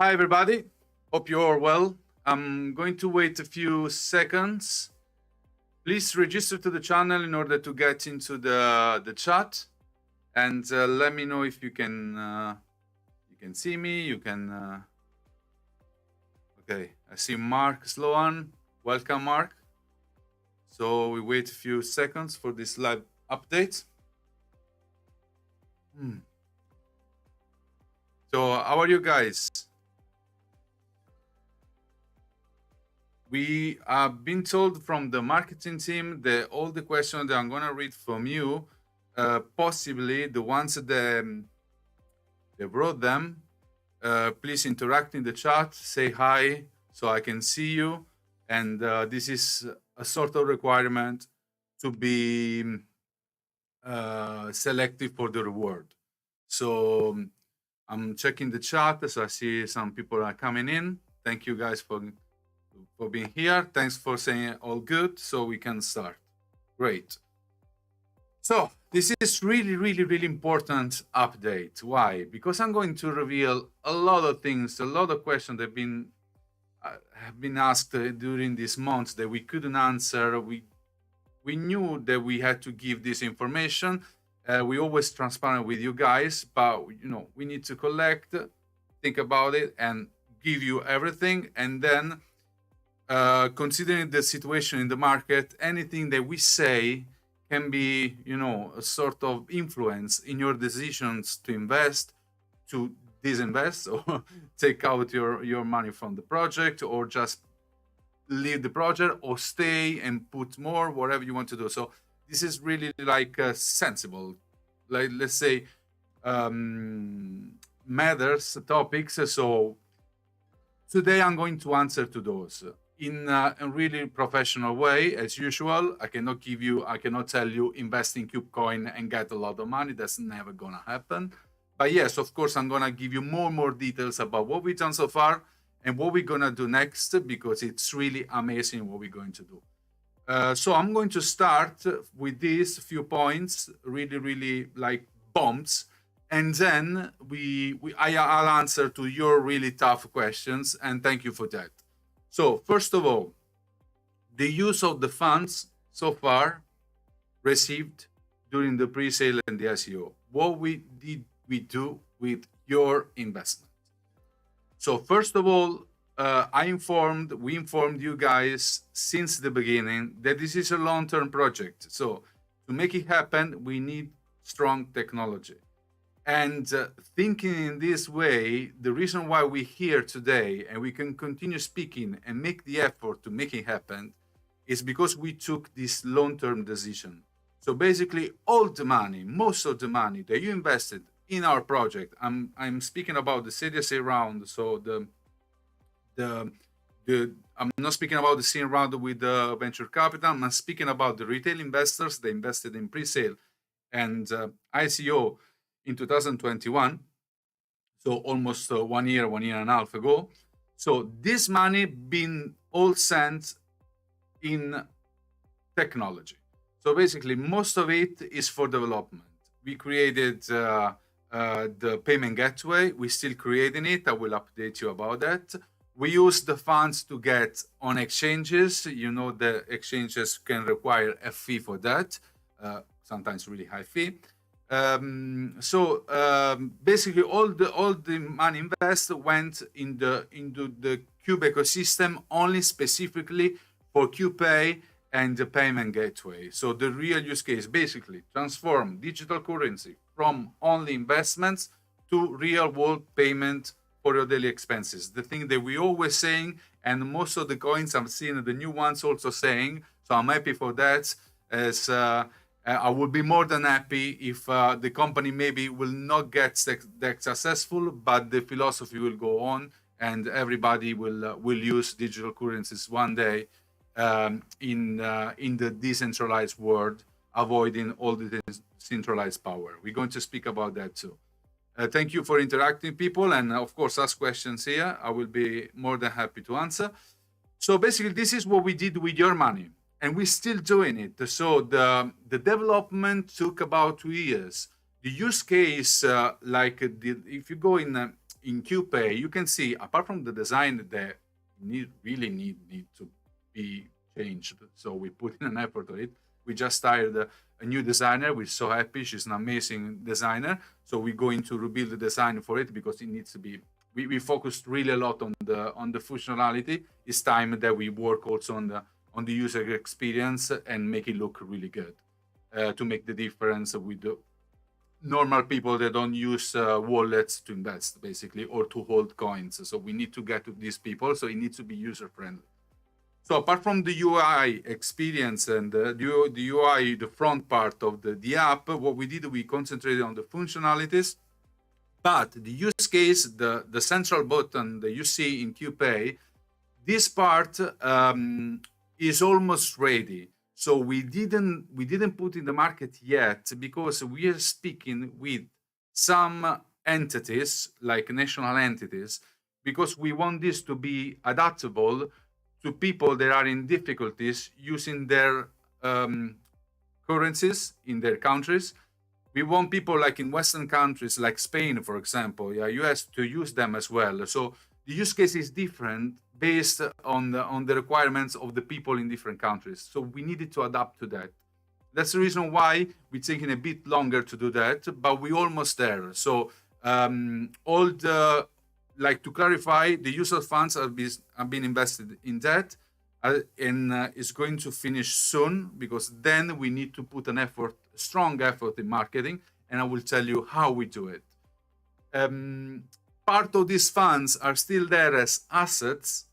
Hi, everybody. Hope you're all well. I'm going to wait a few seconds. Please register to the channel in order to get into the chat, and let me know if you can see me. You can. Okay, I see Mark Sloan. Welcome, Mark. So we wait a few seconds for this live update. So how are you guys? We have been told from the marketing team that all the questions that I'm going to read from you, possibly the ones that they wrote them, please interact in the chat, say hi so I can see you. And this is a sort of requirement to be selective for the reward. So I'm checking the chat, so I see some people are coming in. Thank you guys for being here. Thanks for saying all good, so we can start. Great. So this is really important update. Why? Because I'm going to reveal a lot of things, a lot of questions that have been asked during this month that we couldn't answer. We knew that we had to give this information. We always transparent with you guys, but we need to collect, think about it, and give you everything. And then considering the situation in the market, anything that we say can be, a sort of influence in your decisions to invest, to disinvest, or take out your money from the project, or just leave the project, or stay and put more, whatever you want to do. So this is really like sensible, like let's say matters topics. So today I'm going to answer to those in a really professional way, as usual. I cannot tell you invest in KubeCoin and get a lot of money. That's never gonna happen. But yes, of course, I'm gonna give you more details about what we've done so far and what we're gonna do next, because it's really amazing what we're going to do. So I'm going to start with these few points, really like bombs, and then I'll answer to your really tough questions, and thank you for that. So first of all, the use of the funds so far received during the pre-sale and the ICO. What did we do with your investment? So first of all, we informed you guys since the beginning that this is a long-term project. So to make it happen, we need strong technology. And thinking in this way, the reason why we're here today and we can continue speaking and make the effort to make it happen is because we took this long-term decision. So basically, all the money, most of the money that you invested in our project, I'm speaking about the Series A round. So I'm not speaking about the seed round with the venture capital. I'm speaking about the retail investors. They invested in pre-sale and ICO in 2021, so almost 1 year and a half ago. So this money been all sent in technology. So basically, most of it is for development. We created the payment gateway. We're still creating it. I will update you about that. We use the funds to get on exchanges. The exchanges can require a fee for that, sometimes really high fee. Basically, all the money invested went into the Cube ecosystem, only specifically for qpay and the payment gateway. So the real use case, basically transform digital currency from only investments to real world payment for your daily expenses. The thing that we always saying, and most of the coins I'm seeing the new ones also saying, so I'm happy for that. As I would be more than happy if the company maybe will not get that successful, but the philosophy will go on, and everybody will use digital currencies one day in the decentralized world, avoiding all the centralized power. We're going to speak about that too. Thank you for interacting, people, and of course ask questions here. I will be more than happy to answer. So basically, this is what we did with your money, and we're still doing it. So the development took about 2 years. The use case, if you go in in qpay, you can see apart from the design that really need to be changed, so we put in an effort on it. We just hired a new designer. We're so happy. She's an amazing designer. So we're going to rebuild the design for it because it needs to be. We focused really a lot on the functionality. It's time that we work also on the user experience and make it look really good, to make the difference with the normal people that don't use wallets to invest, basically, or to hold coins. So we need to get to these people. So it needs to be user friendly. So apart from the UI experience and the UI, the front part of the app, what we did, we concentrated on the functionalities. But the use case, the central button that you see in qpay, this part is almost ready. So we didn't put in the market yet because we are speaking with some entities, like national entities, because we want this to be adaptable to people that are in difficulties using their currencies in their countries. We want people like in Western countries, like Spain, for example, US, to use them as well. So the use case is different based on the requirements of the people in different countries. So we needed to adapt to that. That's the reason why we're taking a bit longer to do that, but we're almost there. So like to clarify, the use of funds have been invested in that, and is going to finish soon, because then we need to put a strong effort in marketing, and I will tell you how we do it. Part of these funds are still there as assets.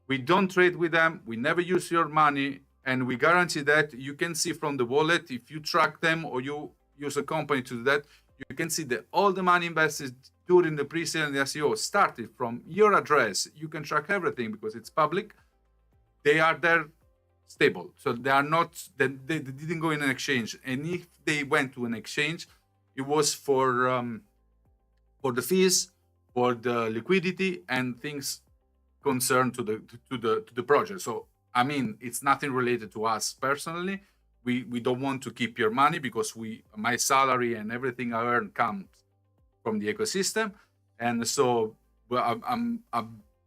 We don't trade with them. We never use your money, and we guarantee that you can see from the wallet, if you track them or you use a company to do that, you can see that all the money invested during the pre-sale and the SEO started from your address. You can track everything because it's public. They are there stable. So they are not, they didn't go in an exchange. And if they went to an exchange, it was for the fees, for the liquidity, and things concerned to the project. So, I mean, it's nothing related to us personally. We don't want to keep your money because my salary and everything I earn comes from the ecosystem, and so I'm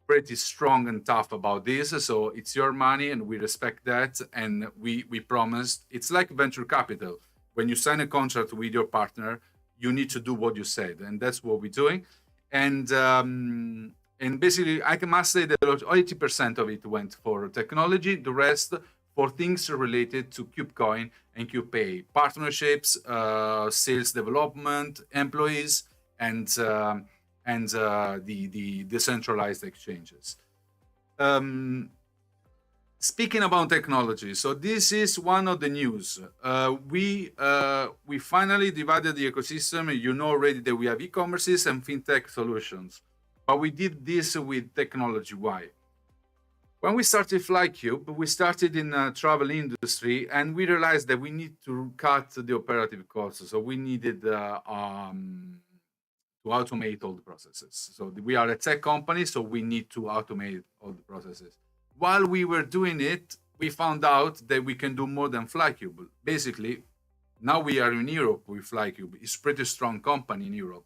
pretty strong and tough about this. So it's your money, and we respect that, and we promised. It's like venture capital. When you sign a contract with your partner, you need to do what you said, and that's what we're doing. And basically, I must say that 80% of it went for technology. The rest for things related to KubeCoin and qpay, partnerships, sales development, employees, and the decentralized exchanges. Speaking about technology, so this is one of the news. We finally divided the ecosystem. You know already that we have e-commerces and fintech solutions, but we did this with technology. Why? When we started FlyCube, we started in the travel industry, and we realized that we need to cut the operative costs. So we needed to automate all the processes. So we are a tech company, so we need to automate all the processes. While we were doing it, we found out that we can do more than FlyCube. Basically, now we are in Europe with FlyCube. It's a pretty strong company in Europe.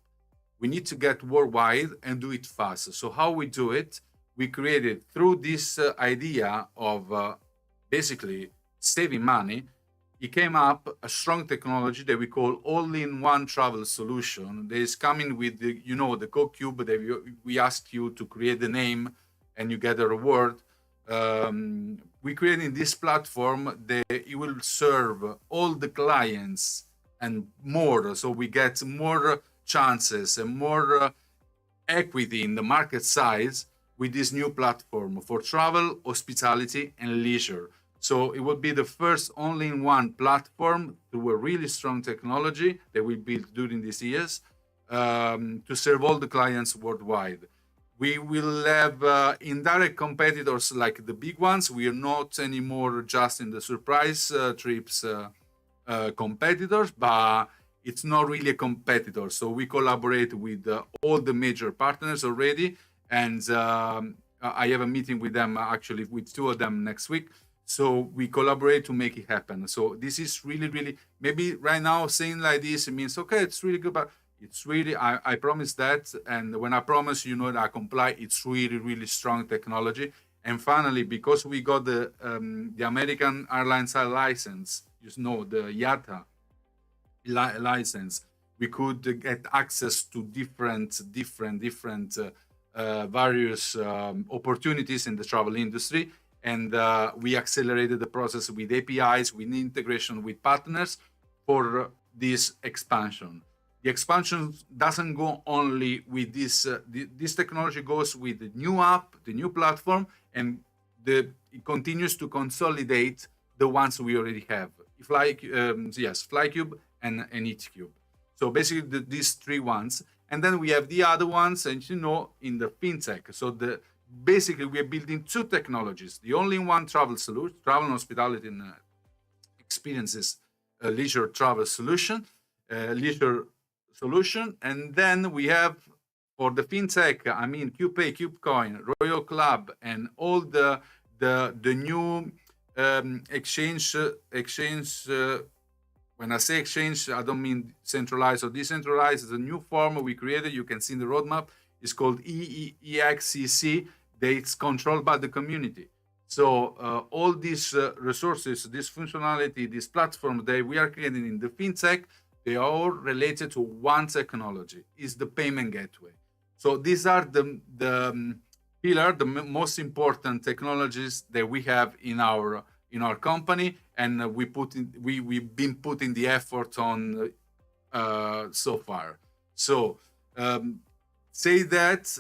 We need to get worldwide and do it fast. So how we do it? We created, through this idea of basically saving money, it came up a strong technology that we call all-in-one travel solution. That is coming with the GoCube that we asked you to create the name and you get a reward. We created this platform that it will serve all the clients and more. So we get more chances and more equity in the market size with this new platform for travel, hospitality, and leisure. So it will be the first all-in-one platform through a really strong technology that we built during these years to serve all the clients worldwide. We will have indirect competitors like the big ones. We are not anymore just in the surprise trips competitors, but it's not really a competitor. So we collaborate with all the major partners already. And I have a meeting with them, actually, with two of them next week. So we collaborate to make it happen. So this is really, really, maybe right now saying like this, it means, okay, it's really good, but It's really, I promise that. And when I promise, you know, that I comply, it's really, really strong technology. And finally, because we got the American Airlines license, you know, the IATA license, we could get access to different various opportunities in the travel industry. And we accelerated the process with APIs, with integration with partners for this expansion. The expansion doesn't go only with this. This technology goes with the new app, the new platform, and it continues to consolidate the ones we already have. Flycube and EatCube. So basically, these three ones, and then we have the other ones, and you know, in the fintech. So basically we are building two technologies: the all-in-one travel solution, travel and hospitality and experiences, leisure travel solution, leisure solution, and then we have for the fintech, I mean, qpay, KubeCoin, Royal Club, and all the new exchange. When I say exchange, I don't mean centralized or decentralized. It's a new form we created. You can see in the roadmap. It's called EXCC. It's controlled by the community. So all these resources, this functionality, this platform that we are creating in the fintech, they are all related to one technology, is the payment gateway. So these are the pillar, the most important technologies that we have in our company, and we've been putting the effort on so far. So say that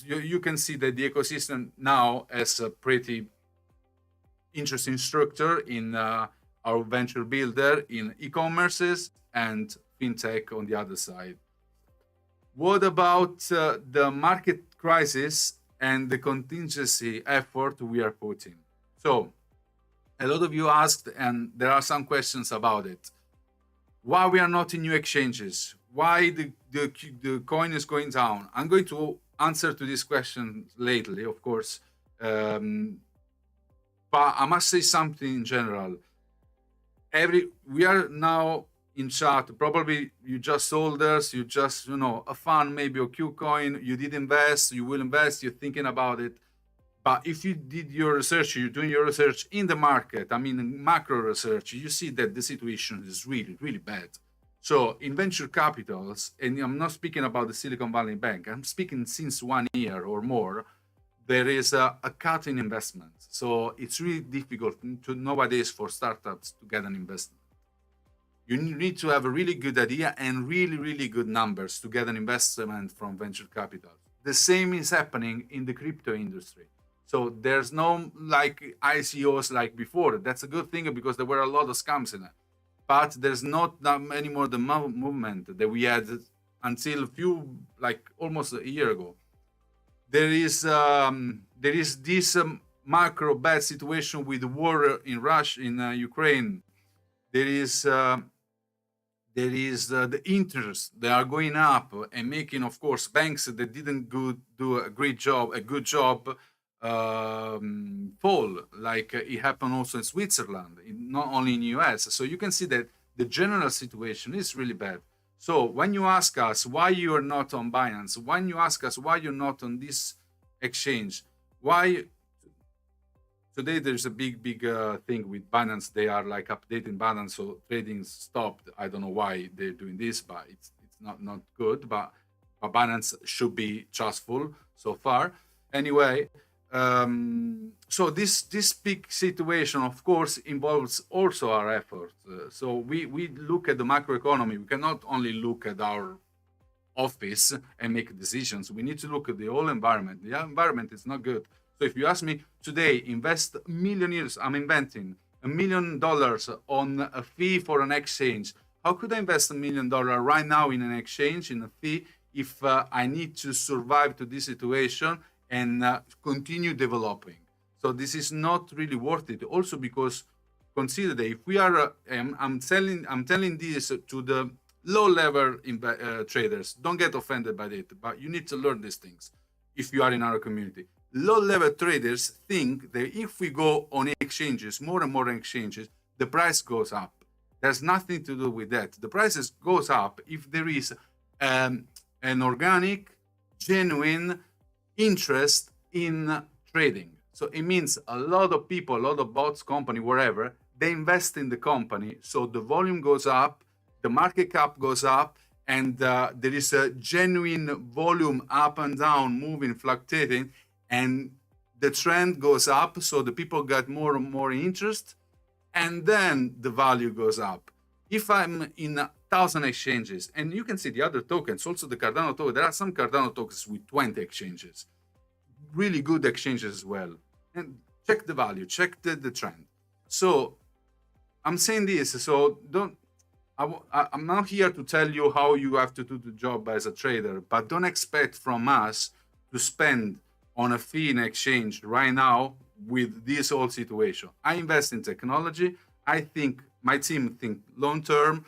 you can see that the ecosystem now has a pretty interesting structure in our venture builder in e-commerces and fintech on the other side. What about the market crisis and the contingency effort we are putting? So a lot of you asked, and there are some questions about it. Why we are not in new exchanges? Why the coin is going down? I'm going to answer to this question lately, of course. But I must say something in general. We are now in chat. Probably you just sold us, you just, a fund maybe, or KubeCoin, you did invest, you will invest, you're thinking about it. But if you did your research, you're doing your research in the market, I mean, macro research, you see that the situation is really, really bad. So in venture capitals, and I'm not speaking about the Silicon Valley Bank, I'm speaking since 1 year or more, there is a cut in investment. So it's really difficult nowadays for startups to get an investment. You need to have a really good idea and really, really good numbers to get an investment from venture capital. The same is happening in the crypto industry. So there's no like ICOs like before. That's a good thing because there were a lot of scams in it. But there's not that anymore the movement that we had until almost a year ago. There is this macro bad situation with the war in Russia, in Ukraine. There is the interest. They are going up and making, of course, banks that didn't do a good job, fall. Like it happened also in Switzerland, not only in US. So you can see that the general situation is really bad. So when you ask us why you are not on Binance, when you ask us why you're not on this exchange, why today there's a big thing with Binance. They are like updating Binance, so trading stopped. I don't know why they're doing this, but it's not good. But Binance should be trustful so far. Anyway, so this big situation, of course, involves also our efforts. So we look at the macroeconomy. We cannot only look at our office and make decisions. We need to look at the whole environment. The environment is not good. So if you ask me today, invest millionaires, I'm inventing $1 million on a fee for an exchange. How could I invest $1 million right now in an exchange, in a fee, if I need to survive to this situation and continue developing? So this is not really worth it. Also because consider that if we are, I'm telling this to the low-level traders. Don't get offended by it, but you need to learn these things if you are in our community. Low-level traders think that if we go on exchanges, more and more exchanges, the price goes up. There's nothing to do with that. The prices goes up if there is an organic, genuine interest in trading. So it means a lot of people, a lot of bots, company, wherever, they invest in the company. So the volume goes up, the market cap goes up, and there is a genuine volume up and down, moving, fluctuating, and the trend goes up. So the people get more and more interest, and then the value goes up. If I'm in 1,000 exchanges, and you can see the other tokens, also the Cardano token, there are some Cardano tokens with 20 exchanges, really good exchanges as well. And check the value, check the trend. So I'm saying this, so I'm not here to tell you how you have to do the job as a trader, but don't expect from us to spend on a fee in exchange right now with this whole situation. I invest in technology. I think my team think long term.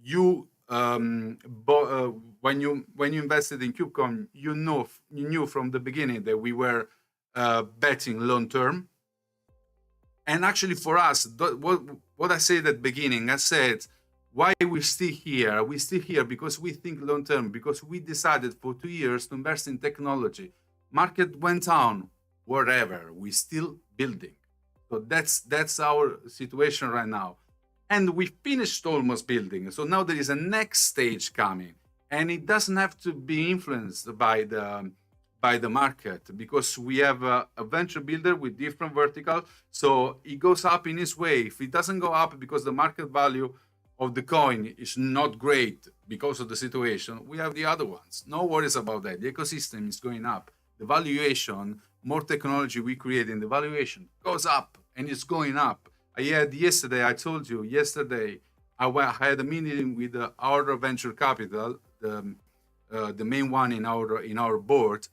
You when you invested in KubeCoin, you knew from the beginning that we were betting long term. And actually, for us, what I said at the beginning, I said, why we still here? We still here because we think long term. Because we decided for 2 years to invest in technology. Market went down, whatever. We still building. So that's our situation right now. And we finished almost building. So now there is a next stage coming, and it doesn't have to be influenced by the market, because we have a venture builder with different vertical. So it goes up in its way. If it doesn't go up because the market value of the coin is not great because of the situation, we have the other ones. No worries about that. The ecosystem is going up. The valuation, more technology we create in the valuation goes up, and it's going up. I told you yesterday, I had a meeting with our venture capital, the main one in our board.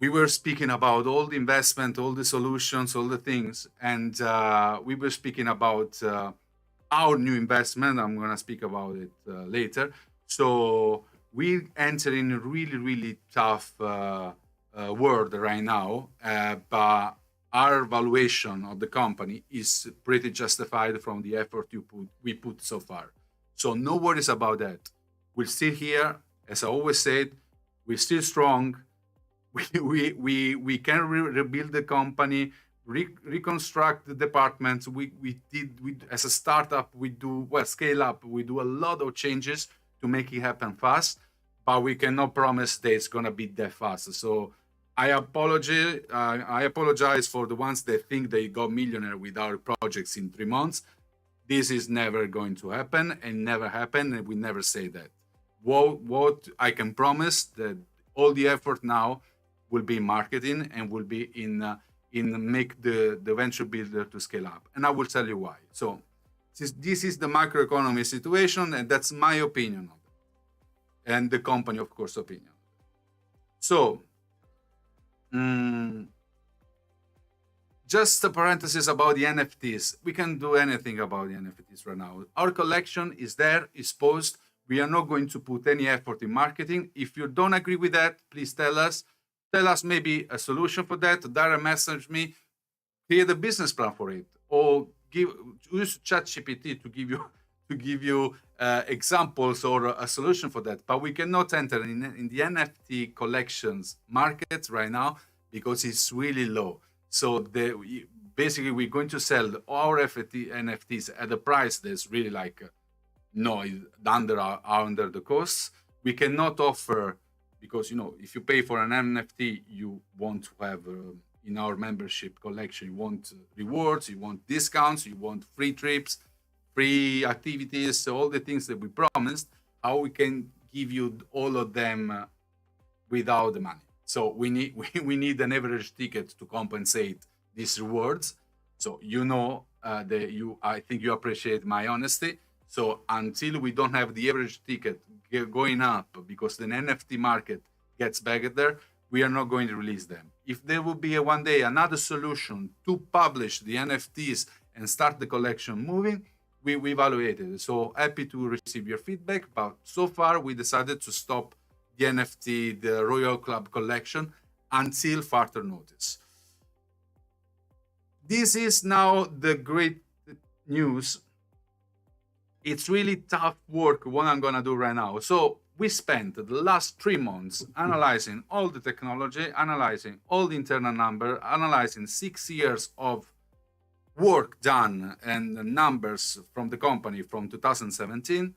We were speaking about all the investment, all the solutions, all the things, and we were speaking about our new investment. I'm going to speak about it later. So we enter in a really, really tough world right now, but our valuation of the company is pretty justified from the effort we put so far. So no worries about that. We're still here. As I always said, we're still strong. We can rebuild the company, reconstruct the departments. We as a startup, scale up. We do a lot of changes to make it happen fast, but we cannot promise that it's gonna be that fast. So I apologize for the ones that think they got millionaire with our projects in 3 months. This is never going to happen, and never happen, and we never say that. What I can promise that all the effort now will be in marketing and will be in make the venture builder to scale up. And I will tell you why. So this is the macroeconomy situation, and that's my opinion on it. And the company, of course, opinion. So just a parenthesis about the NFTs. We can do anything about the NFTs right now. Our collection is there, is posed. We are not going to put any effort in marketing. If you don't agree with that, please tell us. Tell us maybe a solution for that. Direct message me. Create a business plan for it, or use ChatGPT to give you examples or a solution for that. But we cannot enter in the NFT collections market right now because it's really low. So basically we're going to sell our NFTs at a price that's really under the costs. We cannot offer, because if you pay for an NFT, you want to have in our membership collection, you want rewards, you want discounts, you want free trips, free activities, all the things that we promised. How we can give you all of them without the money? So we need an average ticket to compensate these rewards. So I think you appreciate my honesty. So until we don't have the average ticket going up because the NFT market gets back there, we are not going to release them. If there will be one day another solution to publish the NFTs and start the collection moving, we evaluate it. So happy to receive your feedback, but so far we decided to stop the NFT, the Royal Club collection, until further notice. This is now the great news. It's really tough work what I'm gonna do right now. So we spent the last 3 months analyzing all the technology, analyzing all the internal number, analyzing 6 years of work done and the numbers from the company from 2017,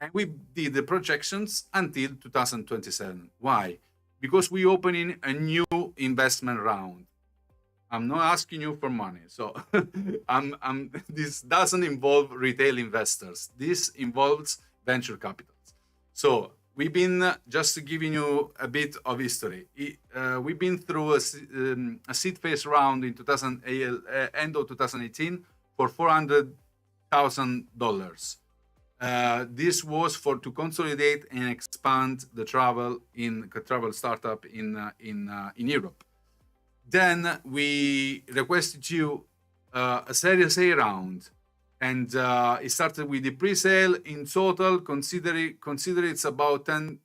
and we did the projections until 2027. Why? Because we opening a new investment round. I'm not asking you for money, so this doesn't involve retail investors. This involves venture capitals. So we've been just giving you a bit of history. We've been through a seed phase round in end of 2018 for $400,000. This was to consolidate and expand the travel startup in Europe. Then we requested you a Series A round, and it started with the pre-sale. In total, consider it's about $10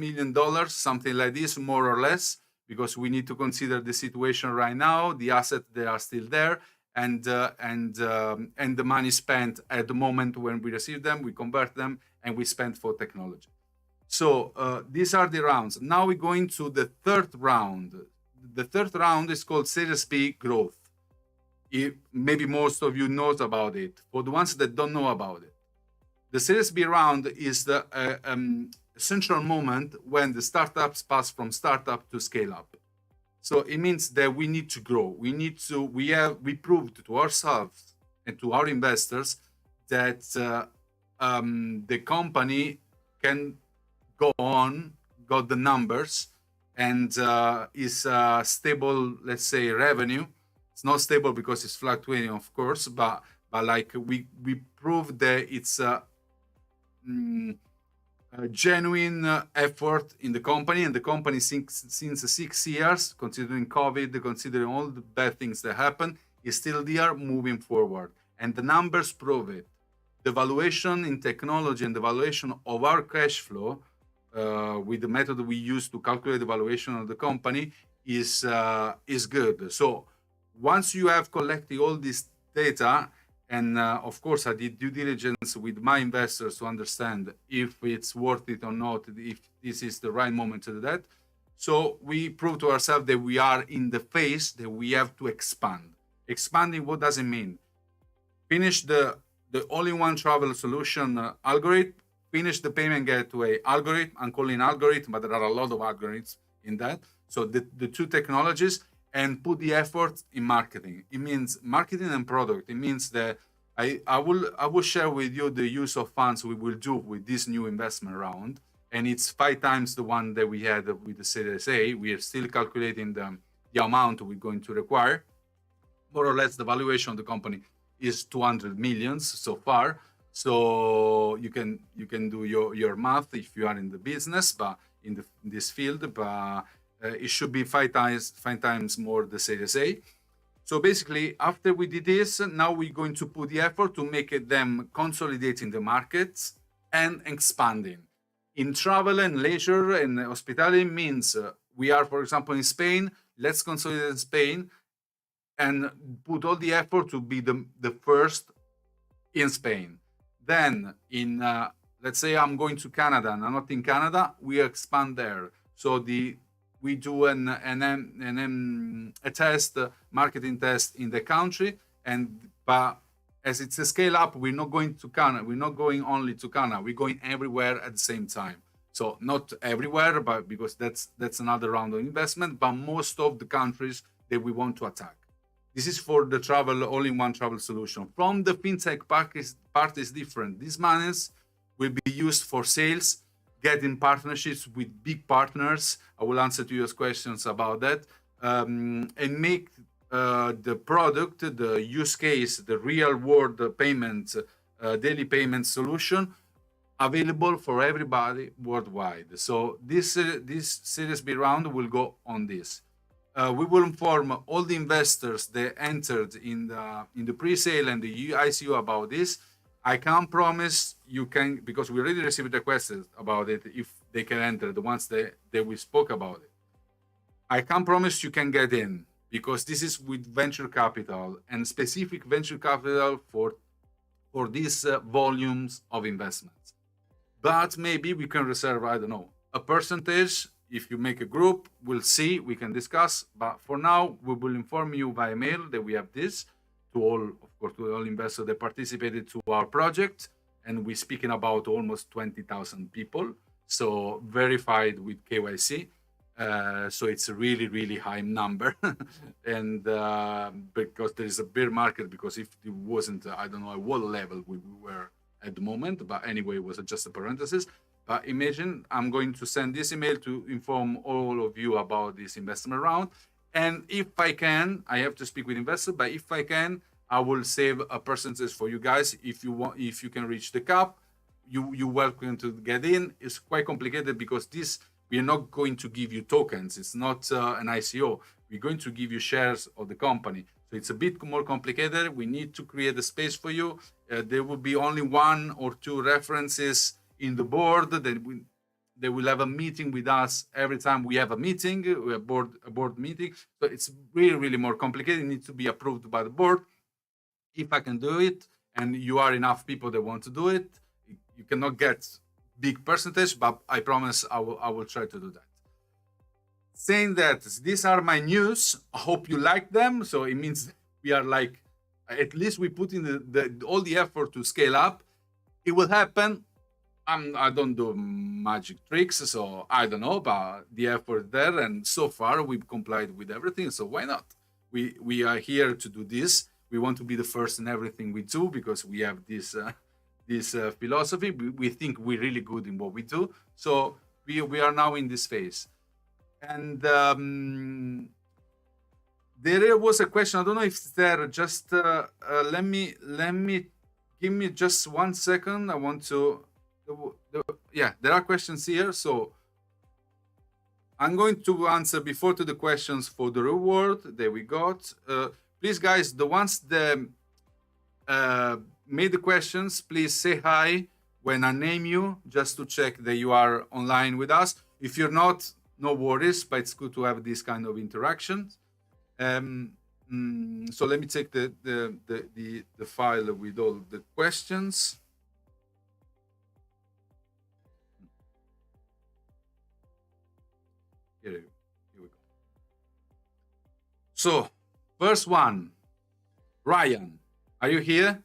million, something like this, more or less, because we need to consider the situation right now, the assets they are still there, and the money spent at the moment when we receive them, we convert them, and we spend for technology. So these are the rounds. Now we're going to the third round. The third round is called Series B Growth. Maybe most of you knows about it. For the ones that don't know about it, the Series B round is the essential moment when the startups pass from startup to scale up. So it means that we need to grow. We proved to ourselves and to our investors that the company can go on, got the numbers, and is stable, let's say, revenue. It's not stable because it's fluctuating, of course, but like we proved that it's a genuine effort in the company, and the company since 6 years, considering COVID, considering all the bad things that happen, is still there moving forward. And the numbers prove it. The valuation in technology and the valuation of our cash flow with the method we use to calculate the valuation of the company is good. So once you have collected all this data, and of course I did due diligence with my investors to understand if it's worth it or not, if this is the right moment to do that. So we proved to ourselves that we are in the phase that we have to expand. Expanding, what does it mean? Finish the all-in-one travel solution algorithm, finish the payment gateway algorithm. I'm calling algorithm, but there are a lot of algorithms in that. So the two technologies, and put the effort in marketing. It means marketing and product. It means that I will share with you the use of funds we will do with this new investment round, and it's 5 times the one that we had with the Series A. We are still calculating the amount we're going to require. More or less, the valuation of the company is 200 millions so far. So you can do your math if you are in the business, but in this field, but it should be 5 times more the Series A. So basically, after we did this, now we're going to put the effort to make them consolidating the markets and expanding. In travel and leisure and hospitality means we are, for example, in Spain. Let's consolidate Spain and put all the effort to be the first in Spain. Then in let's say I'm going to Canada and I'm not in Canada, we expand there. So we do a test, marketing test in the country, but as it's a scale up, we're not going to Canada. We're not going only to Canada. We're going everywhere at the same time. So not everywhere, but because that's another round of investment. But most of the countries that we want to attack. This is for the travel, all-in-one travel solution. From the fintech part is different. These monies will be used for sales, getting partnerships with big partners. I will answer to your questions about that, and make the product, the use case, the real world payment, daily payment solution available for everybody worldwide. So this Series B round will go on this. We will inform all the investors that entered in the pre-sale and the ICO about this. I can't promise you can, because we already received requests about it, if they can enter, the ones that we spoke about it. I can't promise you can get in, because this is with venture capital and specific venture capital for these volumes of investments. but maybe we can reserve, I don't know, a percentage. If you make a group, we'll see, we can discuss. But for now, we will inform you via mail that we have this to all, of course, to all investors that participated to our project. And we're speaking about almost 20,000 people. So verified with KYC. So it's a really, really high number. And because there is a bear market, because if it wasn't, I don't know at what level we were at the moment, but anyway, it was just a parenthesis. But imagine I'm going to send this email to inform all of you about this investment round. And if I can, I have to speak with investors, but if I can, I will save a percentage for you guys. If you want, if you can reach the cap, you're welcome to get in. It's quite complicated because this, we are not going to give you tokens. It's not an ICO. We're going to give you shares of the company. So it's a bit more complicated. We need to create a space for you. There will be only 1 or 2 references in the board. They will have a meeting with us every time we have a meeting, a board meeting. So it's really, really more complicated. It needs to be approved by the board. If I can do it, and you are enough people that want to do it, you cannot get big percentage, but I promise I will try to do that. Saying that, these are my news. I hope you like them. So it means we are like, at least we put in all the effort to scale up. It will happen. I don't do magic tricks, so I don't know, but the effort there, and so far we've complied with everything, so why not? We are here to do this. We want to be the first in everything we do because we have this philosophy. We think we're really good in what we do, so we are now in this phase. And there was a question. I don't know if it's there. Just let me give me just 1 second. I want to. Yeah, there are questions here, so I'm going to answer before to the questions for the reward that we got. Please, guys, the ones that made the questions, please say hi when I name you, just to check that you are online with us. If you're not, no worries, but it's good to have this kind of interaction. So let me take the file with all the questions. Here we go. So, first one, Ryan, are you here?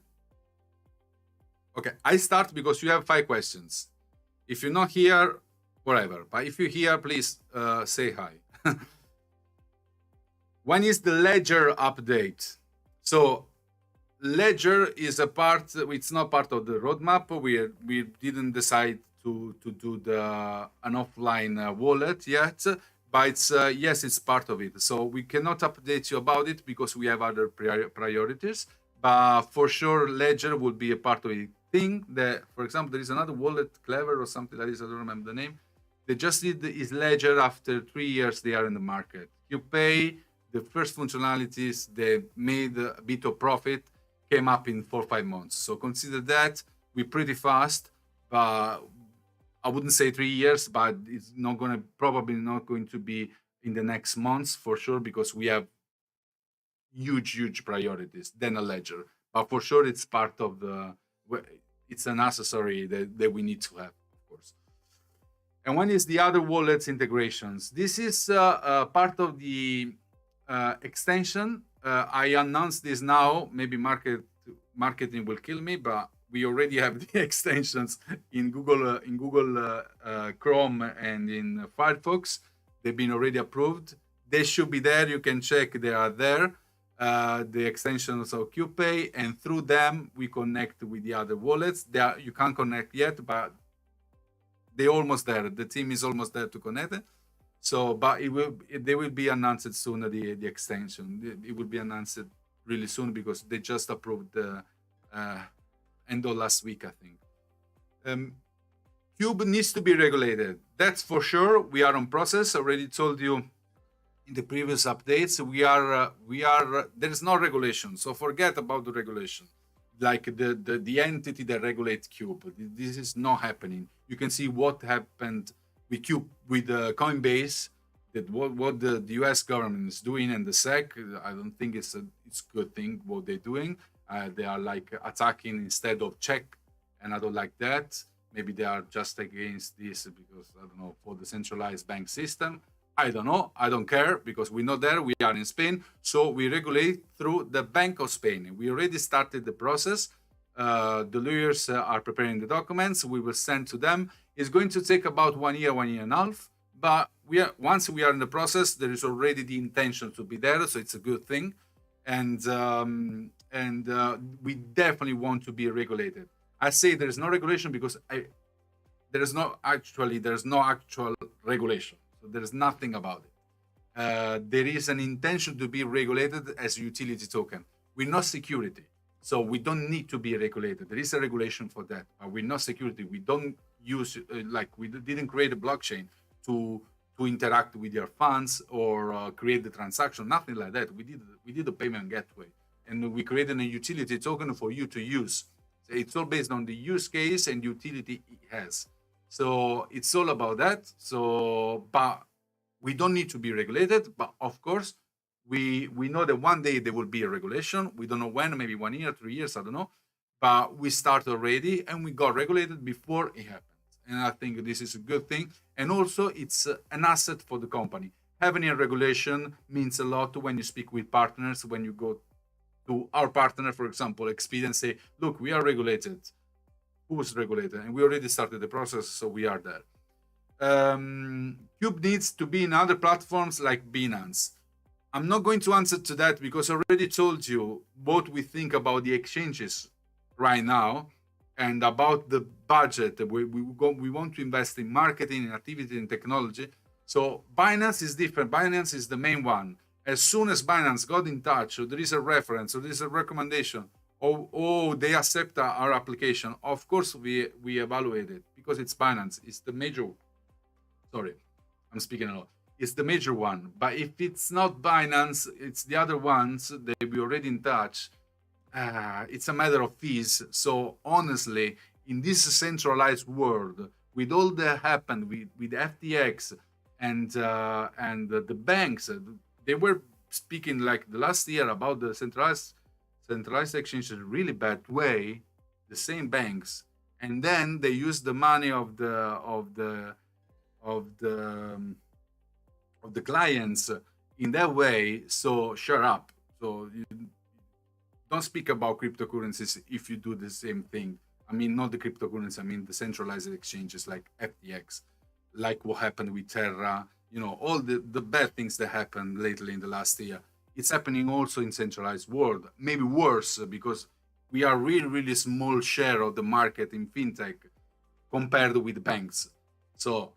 Okay, I start because you have 5 questions. If you're not here, whatever. But if you're here, please say hi. When is the Ledger update? So, Ledger is a part. It's not part of the roadmap. We didn't decide to do an offline wallet yet, but it's yes, it's part of it. So we cannot update you about it because we have other priorities. But for sure, Ledger will be a part of it. Thing that, for example, there is another wallet, Clever or something like this. I don't remember the name. They just did is Ledger after 3 years they are in the market. QPay, the first functionalities they made a bit of profit came up in 4 or 5 months. So consider that we're pretty fast, but I wouldn't say 3 years, but it's not going to, probably not going to be in the next months for sure, because we have huge priorities than a Ledger. But for sure, it's part of the, it's an accessory that we need to have, of course. And when is the other wallets integrations? This is part of the extension. I announced this now. Maybe marketing will kill me, but we already have the extensions in Google Chrome and in Firefox. They've been already approved. They should be there. You can check they are there. The extensions of qpay, and through them we connect with the other wallets. You can't connect yet, but they're almost there. The team is almost there to connect it. So, but they will be announced soon. The extension, it will be announced really soon because they just approved the end of last week, I think. Cube needs to be regulated. That's for sure. We are on process. I already told you in the previous updates. We are. There is no regulation, so forget about the regulation. Like the entity that regulates Cube. This is not happening. You can see what happened with Cube, with Coinbase, that what the US government is doing, and the SEC. I don't think it's a good thing what they're doing. They are like attacking instead of check, and I don't like that. Maybe they are just against this because, I don't know, for the centralized bank system. I don't know. I don't care because we're not there. We are in Spain. So we regulate through the Bank of Spain. We already started the process. The lawyers are preparing the documents. We will send to them. It's going to take about 1 year, 1 year and a half. But once we are in the process, there is already the intention to be there. So it's a good thing. And we definitely want to be regulated. I say there's no regulation because there's no actual regulation. So there's nothing about it. There is an intention to be regulated as a utility token. We're not security, so we don't need to be regulated. There is a regulation for that, but we're not security. We don't use we didn't create a blockchain to interact with your funds or create the transaction. Nothing like that. We did a payment gateway, and we created a utility token for you to use. So it's all based on the use case and utility it has. So it's all about that. So, but we don't need to be regulated. But of course, we know that one day there will be a regulation. We don't know when, maybe 1 year, 3 years, I don't know. But we started already and we got regulated before it happened. And I think this is a good thing. And also, it's an asset for the company. Having a regulation means a lot when you speak with partners, when you go to our partner, for example, Expedia, and say, look, we are regulated. Who's regulated? And we already started the process, so we are there. Cube needs to be in other platforms like Binance. I'm not going to answer to that because I already told you what we think about the exchanges right now and about the budget. We want to invest in marketing, in activity, in technology. So Binance is different. Binance is the main one. As soon as Binance got in touch, or there is a reference, or there is a recommendation, or they accept our application, of course we evaluate it because it's Binance. It's the major. Sorry, I'm speaking a lot. It's the major one. But if it's not Binance, it's the other ones that we already in touch. It's a matter of fees. So honestly, in this centralized world, with all that happened with FTX and the banks, they were speaking like the last year about the centralized exchange in a really bad way. The same banks, and then they use the money of the clients in that way. So shut up. So you don't speak about cryptocurrencies if you do the same thing. I mean, not the cryptocurrency. I mean the centralized exchanges like FTX, like what happened with Terra. You know, all the bad things that happened lately in the last year. It's happening also in centralized world. Maybe worse because we are really small share of the market in fintech compared with banks. So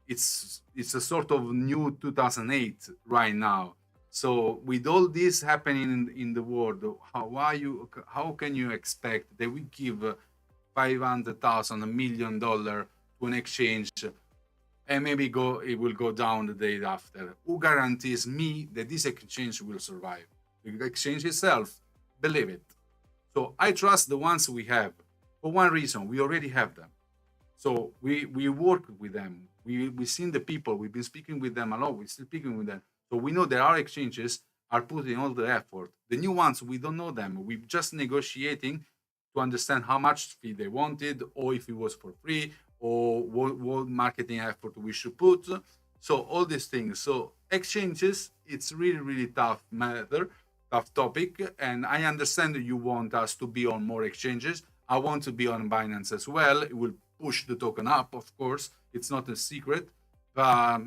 it's a sort of new 2008 right now. So with all this happening in the world, how can you expect that we give $500,000, $1 million to an exchange, and maybe it will go down the day after? Who guarantees me that this exchange will survive? The exchange itself, believe it. So I trust the ones we have. For one reason, we already have them. So we work with them. We've seen the people. We've been speaking with them a lot. We're still speaking with them. So we know that our exchanges are putting all the effort. The new ones, we don't know them. We're just negotiating to understand how much fee they wanted, or if it was for free, or what marketing effort we should put. So all these things. So exchanges, it's really tough matter, tough topic. And I understand that you want us to be on more exchanges. I want to be on Binance as well. It will push the token up, of course. It's not a secret. But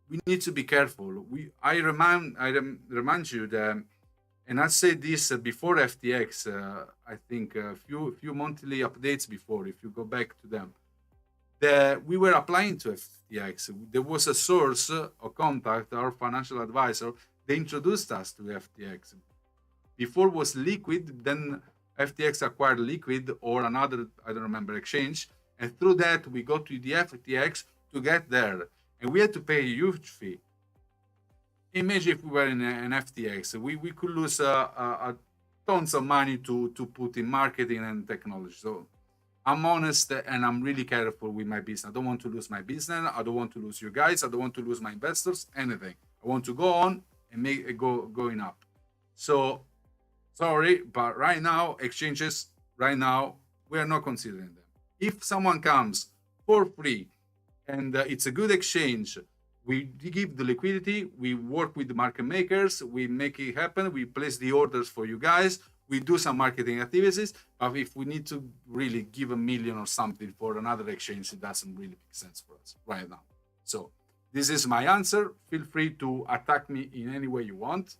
we need to be careful. I remind you that, and I said this before FTX. I think a few monthly updates before. If you go back to them, that we were applying to FTX. There was a source, a contact, our financial advisor. They introduced us to FTX. Before was Liquid, then FTX acquired Liquid or another, I don't remember, exchange, and through that we got to the FTX to get there. And we had to pay a huge fee. Imagine if we were in an FTX, we could lose tons of money to put in marketing and technology. So I'm honest and I'm really careful with my business. I don't want to lose my business. I don't want to lose you guys. I don't want to lose my investors, anything. I want to go on and make it going up. So sorry, but right now, exchanges, we are not considering them. If someone comes for free and it's a good exchange, we give the liquidity, we work with the market makers, we make it happen, we place the orders for you guys, we do some marketing activities. But if we need to really give $1 million or something for another exchange, it doesn't really make sense for us right now. So this is my answer. Feel free to attack me in any way you want.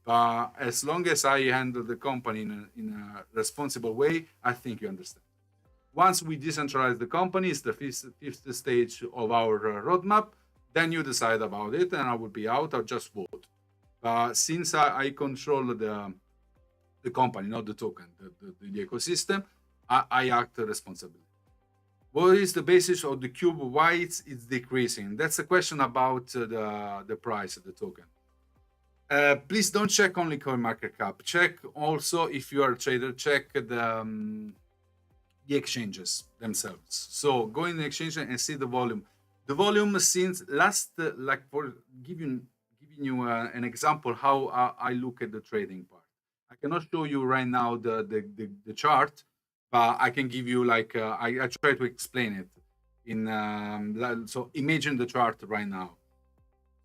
But as long as I handle the company in a responsible way, I think you understand. Once we decentralize the company, it's the fifth stage of our roadmap. Then you decide about it, and I will be out. I'll just vote. Since I control the company, not the token, the ecosystem, I act responsibly. What is the basis of the cube? Why it's decreasing? That's a question about the price of the token. Please don't check only CoinMarketCap. Check also, if you are a trader, check the exchanges themselves. So go in the exchange and see the volume. The volume since last, like for giving you an example how I look at the trading part. I cannot show you right now the chart, but I can give you like I try to explain it in. So imagine the chart right now.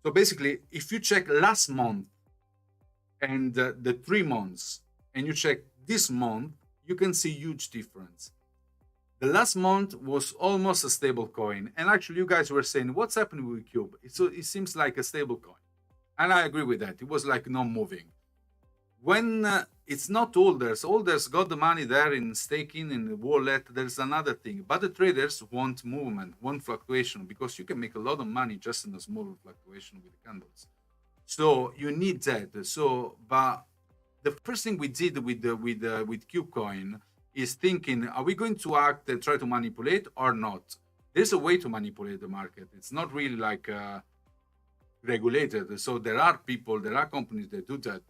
So basically, if you check last month and the 3 months, and you check this month, you can see huge difference. The last month was almost a stable coin. And actually, you guys were saying, what's happening with Cube? It seems like a stable coin. And I agree with that. It was like not moving. When it's not holders got the money there in staking, in the wallet, there's another thing. But the traders want movement, want fluctuation, because you can make a lot of money just in a small fluctuation with the candles. So you need that. So, but the first thing we did with KubeCoin is thinking, are we going to act and try to manipulate or not? There's a way to manipulate the market. It's not really like regulated. So there are people, there are companies that do that.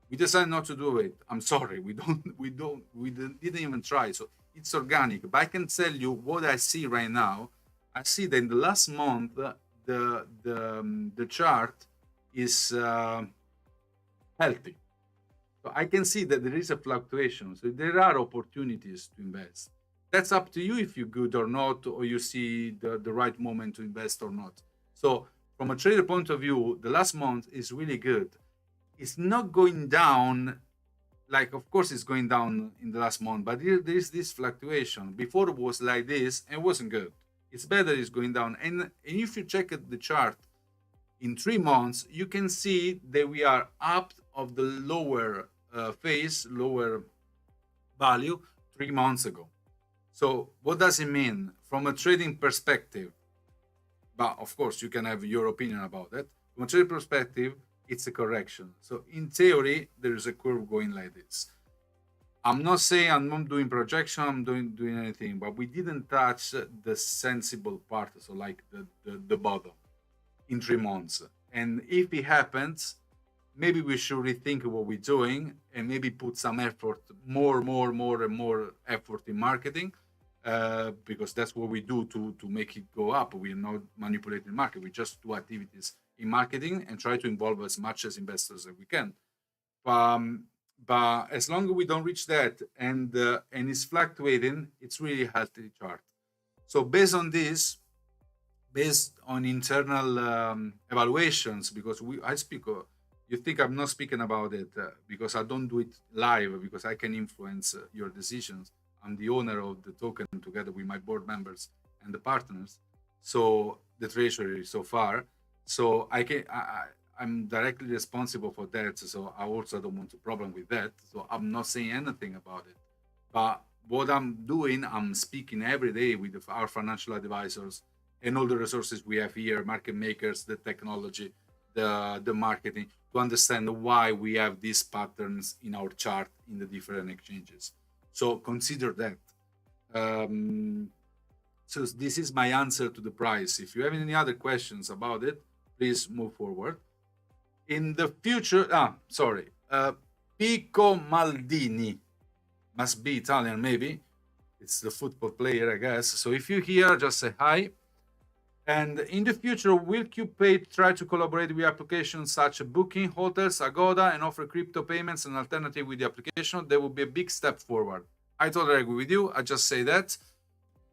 We decided not to do it. I'm sorry, we didn't even try. So it's organic. But I can tell you what I see right now. I see that in the last month, the chart is healthy. So I can see that there is a fluctuation. So there are opportunities to invest. That's up to you if you're good or not, or you see the right moment to invest or not. So from a trader point of view, the last month is really good. It's not going down, like of course it's going down in the last month, but there is this fluctuation. Before it was like this, and it wasn't good. It's better it's going down. And if you check the chart in 3 months, you can see that we are up of the lower phase, lower value 3 months ago. So what does it mean from a trading perspective? But of course, you can have your opinion about that. From a trading perspective, it's a correction. So in theory, there is a curve going like this. I'm not saying I'm not doing projection, I'm doing anything, but we didn't touch the sensible part, so like the bottom in 3 months. And if it happens, maybe we should rethink what we're doing and maybe put some effort, more and more effort in marketing, because that's what we do to make it go up. We're not manipulating the market. We just do activities in marketing and try to involve as much as investors as we can. But as long as we don't reach that and it's fluctuating, it's really a healthy chart. So based on this, based on internal evaluations, because I speak, you think I'm not speaking about it because I don't do it live, because I can influence your decisions. I'm the owner of the token together with my board members and the partners. So the treasury so far. So I'm directly responsible for that. So I also don't want a problem with that. So I'm not saying anything about it. But what I'm doing, I'm speaking every day with our financial advisors and all the resources we have here, market makers, the technology, the marketing, to understand why we have these patterns in our chart in the different exchanges. So consider that. So this is my answer to the price. If you have any other questions about it, please move forward. In the future, Pico Maldini, must be Italian maybe. It's the football player, I guess. So if you're here, just say hi. And in the future, will qpay try to collaborate with applications such as Booking, Hotels, Agoda, and offer crypto payments and alternative with the application? That would be a big step forward. I totally agree with you. I just say that.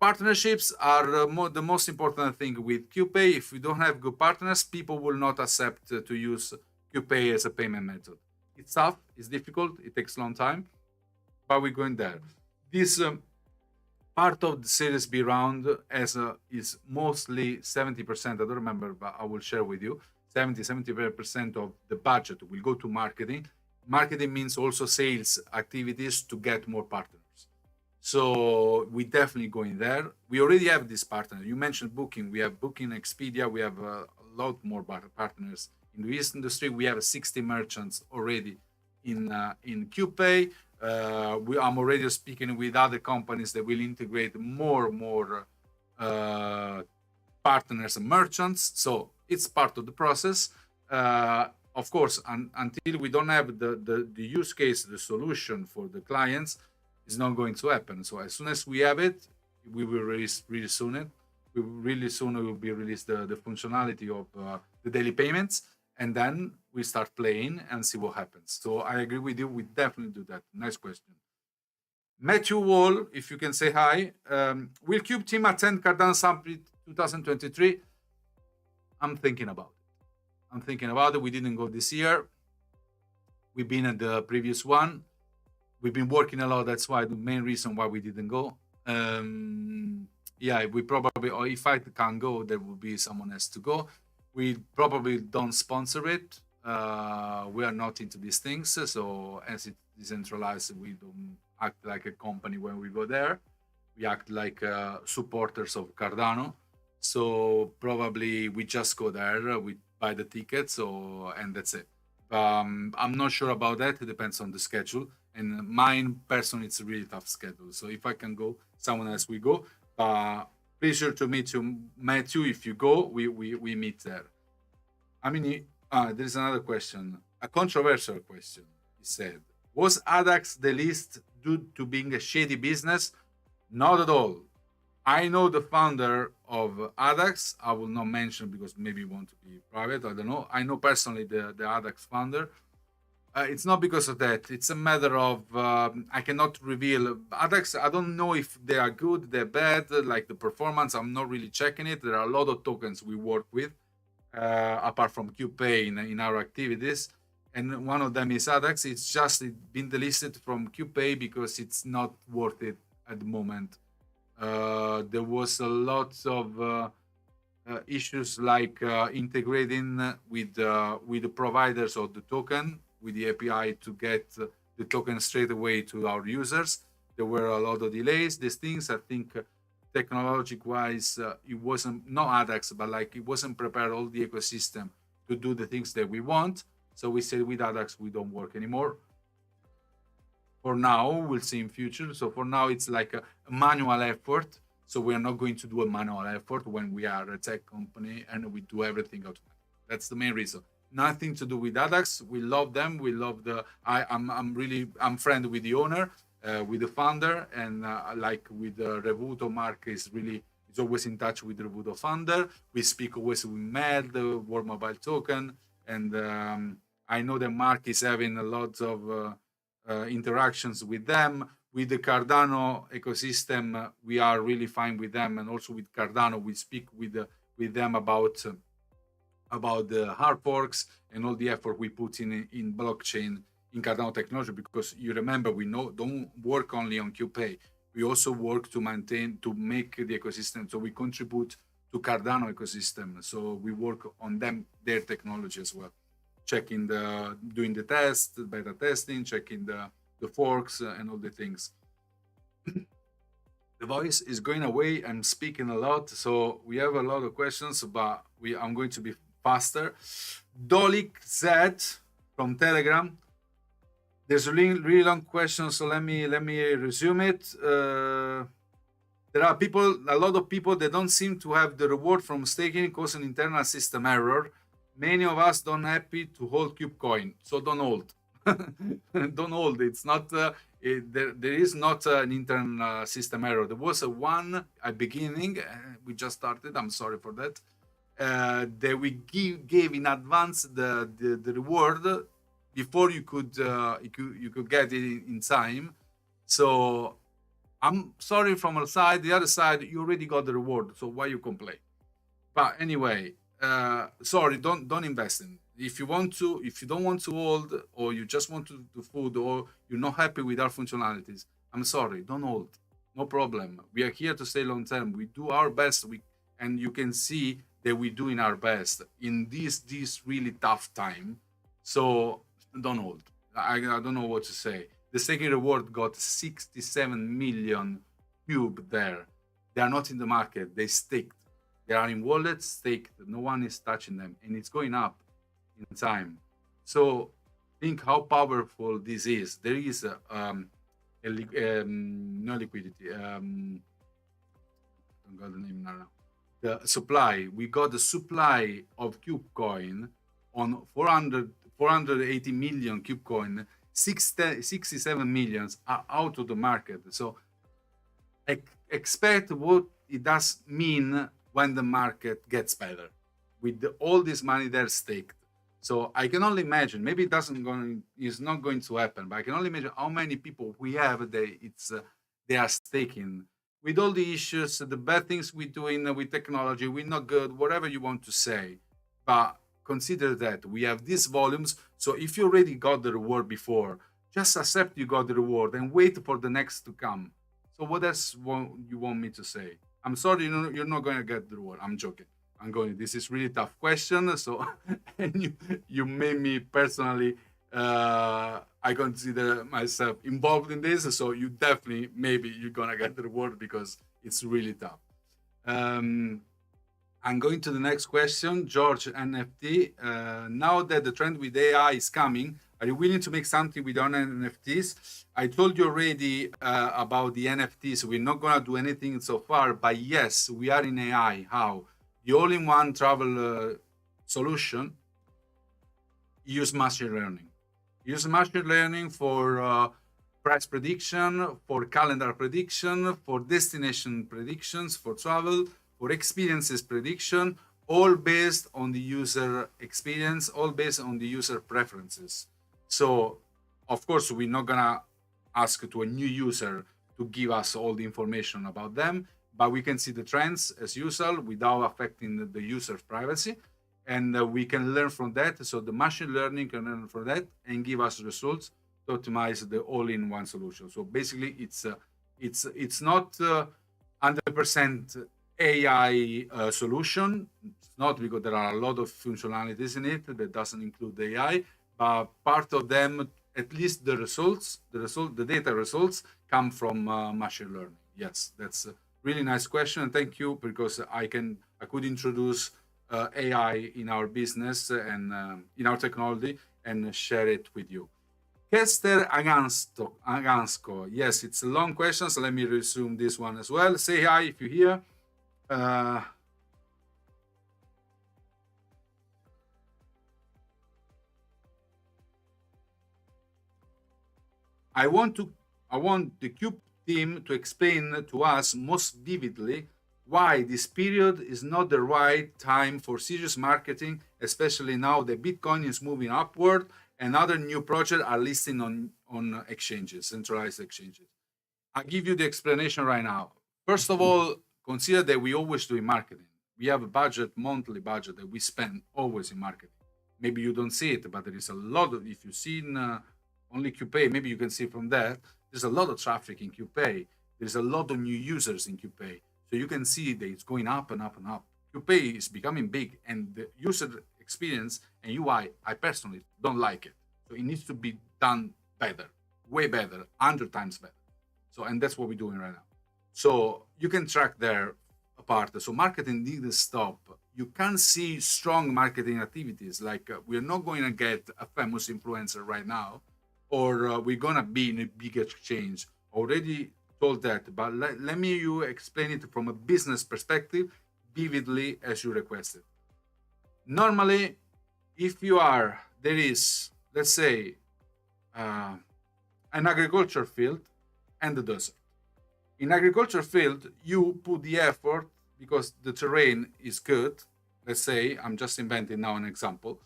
Partnerships are the most important thing with QPay. If we don't have good partners, people will not accept to use QPay as a payment method. It's tough, it's difficult, it takes a long time, but we're going there. This part of the Series B round is mostly 70%, I don't remember, but I will share with you. 70% of the budget will go to marketing. Marketing means also sales activities to get more partners. So we definitely going there. We already have this partner. You mentioned Booking. We have Booking, Expedia. We have a lot more partners in this industry. We have 60 merchants already in QPay. I'm already speaking with other companies that will integrate more partners and merchants. So it's part of the process. Of course, until we don't have the use case, the solution for the clients, it's not going to happen. So as soon as we have it, we will release really soon. Really soon will be released the functionality of the daily payments, and then we start playing and see what happens. So I agree with you. We definitely do that. Nice question. Matthew Wall, if you can say hi. Will Cube team attend Cardano Summit 2023? I'm thinking about it. We didn't go this year. We've been at the previous one. We've been working a lot. That's why the main reason why we didn't go. Yeah, we probably, or if I can't go, there will be someone else to go. We probably don't sponsor it. We are not into these things. So as it's decentralized, we don't act like a company when we go there. We act like supporters of Cardano. So probably we just go there, we buy the tickets, and that's it. I'm not sure about that. It depends on the schedule. And mine personally, it's a really tough schedule. So if I can go, someone else will go. Pleasure to meet you, Matthew. If you go, we meet there. I mean, there's another question, a controversial question. He said, was ADAX the least due to being a shady business? Not at all. I know the founder of ADAX. I will not mention because maybe you want to be private. I don't know. I know personally the ADAX founder. It's not because of that. It's a matter of I cannot reveal ADAX. I don't know if they are good, they're bad, like the performance. I'm not really checking it. There are a lot of tokens we work with, apart from QPay in our activities. And one of them is ADAX. It's just been delisted from QPay because it's not worth it at the moment. There was a lot of issues like integrating with the providers of the token, with the API to get the token straight away to our users. There were a lot of delays. These things, I think, technologic-wise, it wasn't, not ADAX, but like it wasn't prepared all the ecosystem to do the things that we want. So we said with ADAX, we don't work anymore. For now, we'll see in future. So for now, it's like a manual effort. So we are not going to do a manual effort when we are a tech company and we do everything automatically. That's the main reason. Nothing to do with ADAX. We love them. We love I'm friend with the owner, with the founder, and like with Revuto, Mark is always in touch with the Revuto founder. We speak always with Mad, the World Mobile Token, and I know that Mark is having a lot of interactions with them. With the Cardano ecosystem, we are really fine with them, and also with Cardano, we speak with them about the hard forks and all the effort we put in blockchain in Cardano technology, because you remember we don't work only on QPay. We also work to make the ecosystem. So we contribute to Cardano ecosystem. So we work on their technology as well, doing the test, beta testing, checking the forks and all the things. The voice is going away. I'm speaking a lot, so we have a lot of questions, but I'm going to be faster. Dolik Z from Telegram. There's a really long question, so let me resume it. There are a lot of people that don't seem to have the reward from staking, cause an internal system error. Many of us don't happy to hold KubeCoin, so don't hold. Don't hold. It's not. There is not an internal system error. There was one at beginning. We just started. I'm sorry for that. That we gave in advance the reward before you could get it in time. So I'm sorry from our side. The other side, you already got the reward, so why you complain? But anyway, sorry, don't invest in. If you want to, if you don't want to hold, or you just want to do food, or you're not happy with our functionalities, I'm sorry, don't hold. No problem. We are here to stay long term. We do our best. And you can see that we're doing our best in this really tough time. So don't hold. I don't know what to say. The staking reward got 67 million cube there. They are not in the market. They staked. They are in wallets staked. No one is touching them, and it's going up in time. So think how powerful this is. There is no liquidity. I don't got the name now. The supply. We got the supply of KubeCoin on 480 million KubeCoin. 67 millions are out of the market. So expect what it does mean when the market gets better with all this money there staked. So I can only imagine, maybe it's not going to happen, but I can only imagine how many people we have they are staking with all the issues, the bad things we're doing with technology. We're not good, whatever you want to say, but consider that we have these volumes. So if you already got the reward before, just accept you got the reward and wait for the next to come. So what else you want me to say? I'm sorry, you're not going to get the reward. I'm joking. This is really tough question. So and you made me personally, I consider myself involved in this. So you definitely, maybe you're going to get the reward because it's really tough. I'm going to the next question. George NFT. Now that the trend with AI is coming, are you willing to make something with on NFTs? I told you already about the NFTs. We're not going to do anything so far, but yes, we are in AI. How? The all-in-one travel solution use machine learning. Use machine learning for price prediction, for calendar prediction, for destination predictions, for travel, for experiences prediction, all based on the user experience, all based on the user preferences. So, of course, we're not gonna ask to a new user to give us all the information about them, but we can see the trends as usual without affecting the user's privacy, and we can learn from that. So the machine learning can learn from that and give us results to optimize the all-in-one solution. So basically, it's not 100% AI solution. It's not, because there are a lot of functionalities in it that doesn't include AI, but part of them, at least the data results come from machine learning. Yes, that's a really nice question, and thank you, because I could introduce AI in our business and in our technology and share it with you. Kester Agansco. Yes, it's a long question, so let me resume this one as well. Say hi if you're here. I want the Cube team to explain to us most vividly why this period is not the right time for serious marketing, especially now that Bitcoin is moving upward and other new projects are listing on exchanges, centralized exchanges. I'll give you the explanation right now. First of all, consider that we always do in marketing. We have a budget, monthly budget that we spend always in marketing. Maybe you don't see it, but there is a lot of, if you see in only qpay, maybe you can see from that, there's a lot of traffic in qpay. There's a lot of new users in qpay. So you can see that it's going up and up and up. qpay is becoming big, and the user experience and UI, I personally don't like it. So it needs to be done better, way better, 100 times better. So, and that's what we're doing right now. So you can track there apart. So marketing didn't stop. You can see strong marketing activities, like we're not going to get a famous influencer right now, or we're going to be in a big exchange. Already told that, but let me you explain it from a business perspective vividly as you requested. Normally, if you are, there is, let's say, an agriculture field and the desert. In agriculture field, you put the effort because the terrain is good. Let's say, I'm just inventing now an example.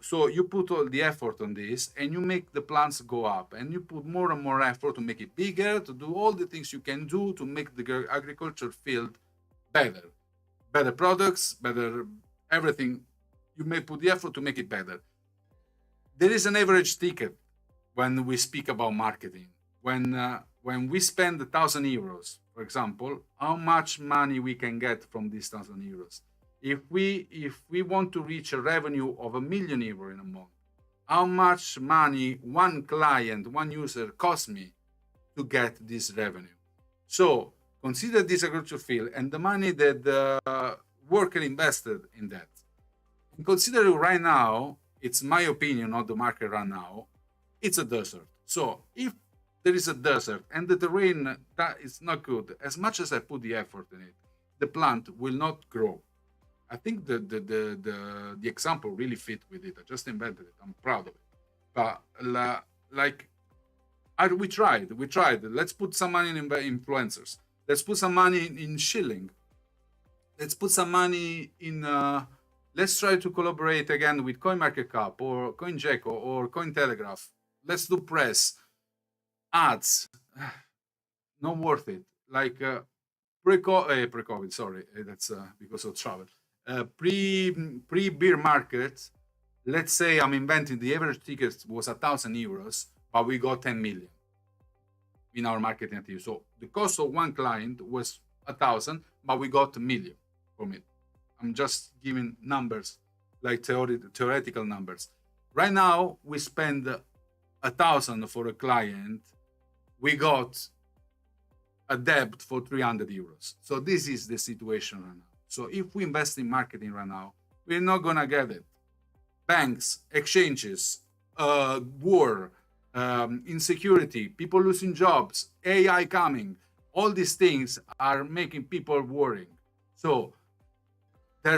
So you put all the effort on this, and you make the plants go up, and you put more and more effort to make it bigger, to do all the things you can do to make the agriculture field better products, better everything. You may put the effort to make it better. There is an average ticket when we speak about marketing. When we spend 1,000 euros, for example, how much money we can get from these 1,000 euros? If we want to reach a revenue of €1,000,000 in a month, how much money one client, one user costs me to get this revenue? So consider this agriculture field and the money that the worker invested in that. And consider right now, it's my opinion, not the market right now, it's a desert. So if there is a desert and the terrain that is not good, as much as I put the effort in it, the plant will not grow. I think the example really fit with it. I just invented it. I'm proud of it. But we tried. Let's put some money in influencers. Let's put some money in shilling. Let's put some money in. Let's try to collaborate again with CoinMarketCap or CoinGecko or Cointelegraph. Let's do press ads. Not worth it. Like pre-COVID. Sorry, that's because of travel. Pre-beer market. Let's say I'm inventing the average ticket was 1,000 euros, but we got 10 million in our marketing activity. So the cost of one client was 1,000, but we got 1,000,000 from it. I'm just giving numbers, like theoretical numbers. Right now, we spend 1,000 for a client. We got a debt for 300 euros. So this is the situation right now. So if we invest in marketing right now, we're not gonna get it. Banks, exchanges, war, insecurity, people losing jobs, AI coming, all these things are making people worrying. So there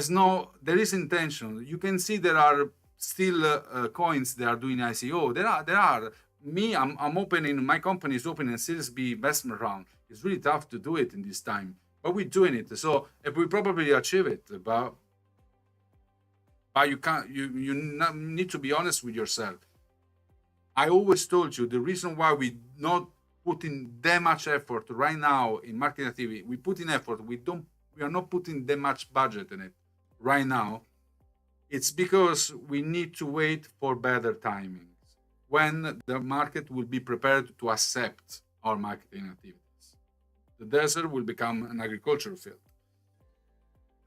is intention. You can see there are still coins that are doing ICO. There are. Me, I'm opening, my company is opening a Series B investment round. It's really tough to do it in this time, but we're doing it. So if we probably achieve it, but you can't. You need to be honest with yourself. I always told you the reason why we not putting that much effort right now in marketing activity. We put in effort. We are not putting that much budget in it right now. It's because we need to wait for better timings when the market will be prepared to accept our marketing activities. The desert will become an agricultural field.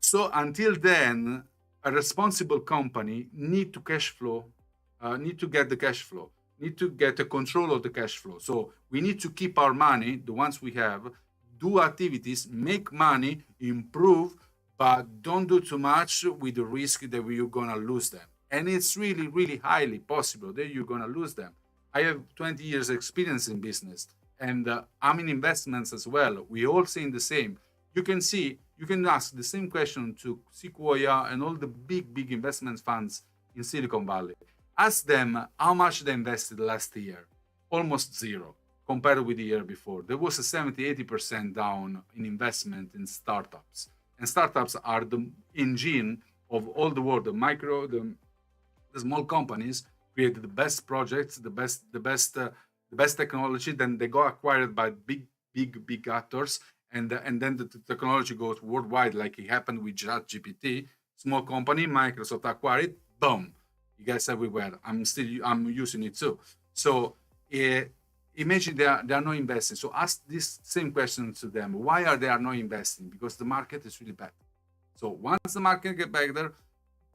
So until then, a responsible company need to cash flow, need to get the cash flow, need to get a control of the cash flow. So we need to keep our money, the ones we have, do activities, make money, improve, but don't do too much with the risk that you're gonna lose them. And it's really, really highly possible that you're gonna lose them. I have 20 years experience in business, and I'm in investments as well. We all saying the same. You can ask the same question to Sequoia and all the big investment funds in Silicon Valley. Ask them how much they invested last year. Almost zero compared with the year before. There was a 70-80% down in investment in startups. And startups are the engine of all the world. The small companies create the best projects, the best technology. Then they go acquired by big actors, and then the technology goes worldwide, like it happened with ChatGPT. Small company, Microsoft acquired it, boom, you guys everywhere. I'm using it too. So imagine they are not investing. So ask this same question to them. Why are they not investing? Because the market is really bad. So once the market get better,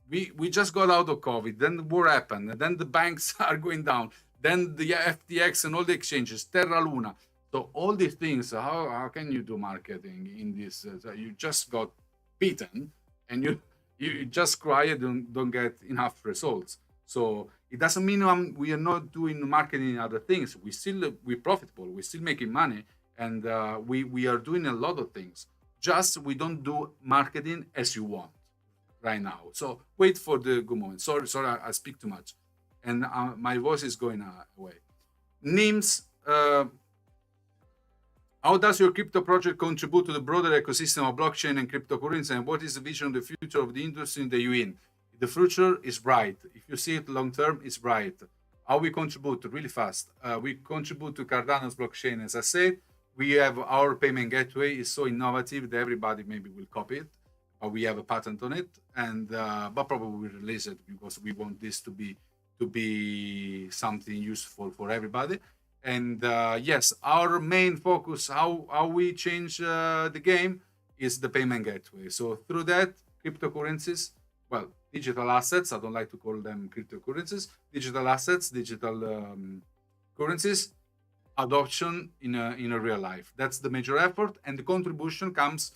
we just got out of COVID, then the war happened, and then the banks are going down, then the FTX and all the exchanges, Terra Luna. So all these things, how can you do marketing in this? You just got beaten, and you just cry and don't get enough results. So it doesn't mean we are not doing marketing in other things. We're profitable. We're still making money, and we are doing a lot of things. Just we don't do marketing as you want right now. So wait for the good moment. Sorry, I speak too much, and my voice is going away. Nims, how does your crypto project contribute to the broader ecosystem of blockchain and cryptocurrency, and what is the vision of the future of the industry that you're in? The future is bright. If you see it long term, it's bright. How we contribute really fast? We contribute to Cardano's blockchain. As I said, we have our payment gateway is so innovative that everybody maybe will copy it, but we have a patent on it, and but probably we release it because we want this to be something useful for everybody. And yes, our main focus, how we change the game, is the payment gateway. So through that, cryptocurrencies, well, digital assets. I don't like to call them cryptocurrencies. Digital assets, digital currencies, adoption in a real life. That's the major effort, and the contribution comes.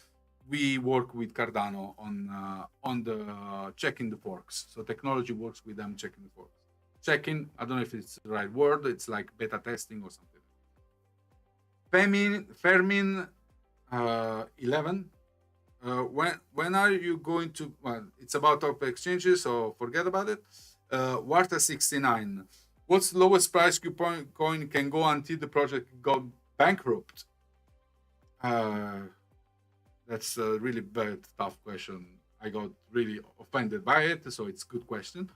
We work with Cardano on the checking the forks. So technology works with them checking the forks. Checking, I don't know if it's the right word. It's like beta testing or something. Fermin 11. When are you going to? Well, it's about top exchanges, so forget about it. Warta 69. What's the lowest price KubeCoin can go until the project got bankrupt? That's a really bad, tough question. I got really offended by it, so it's a good question.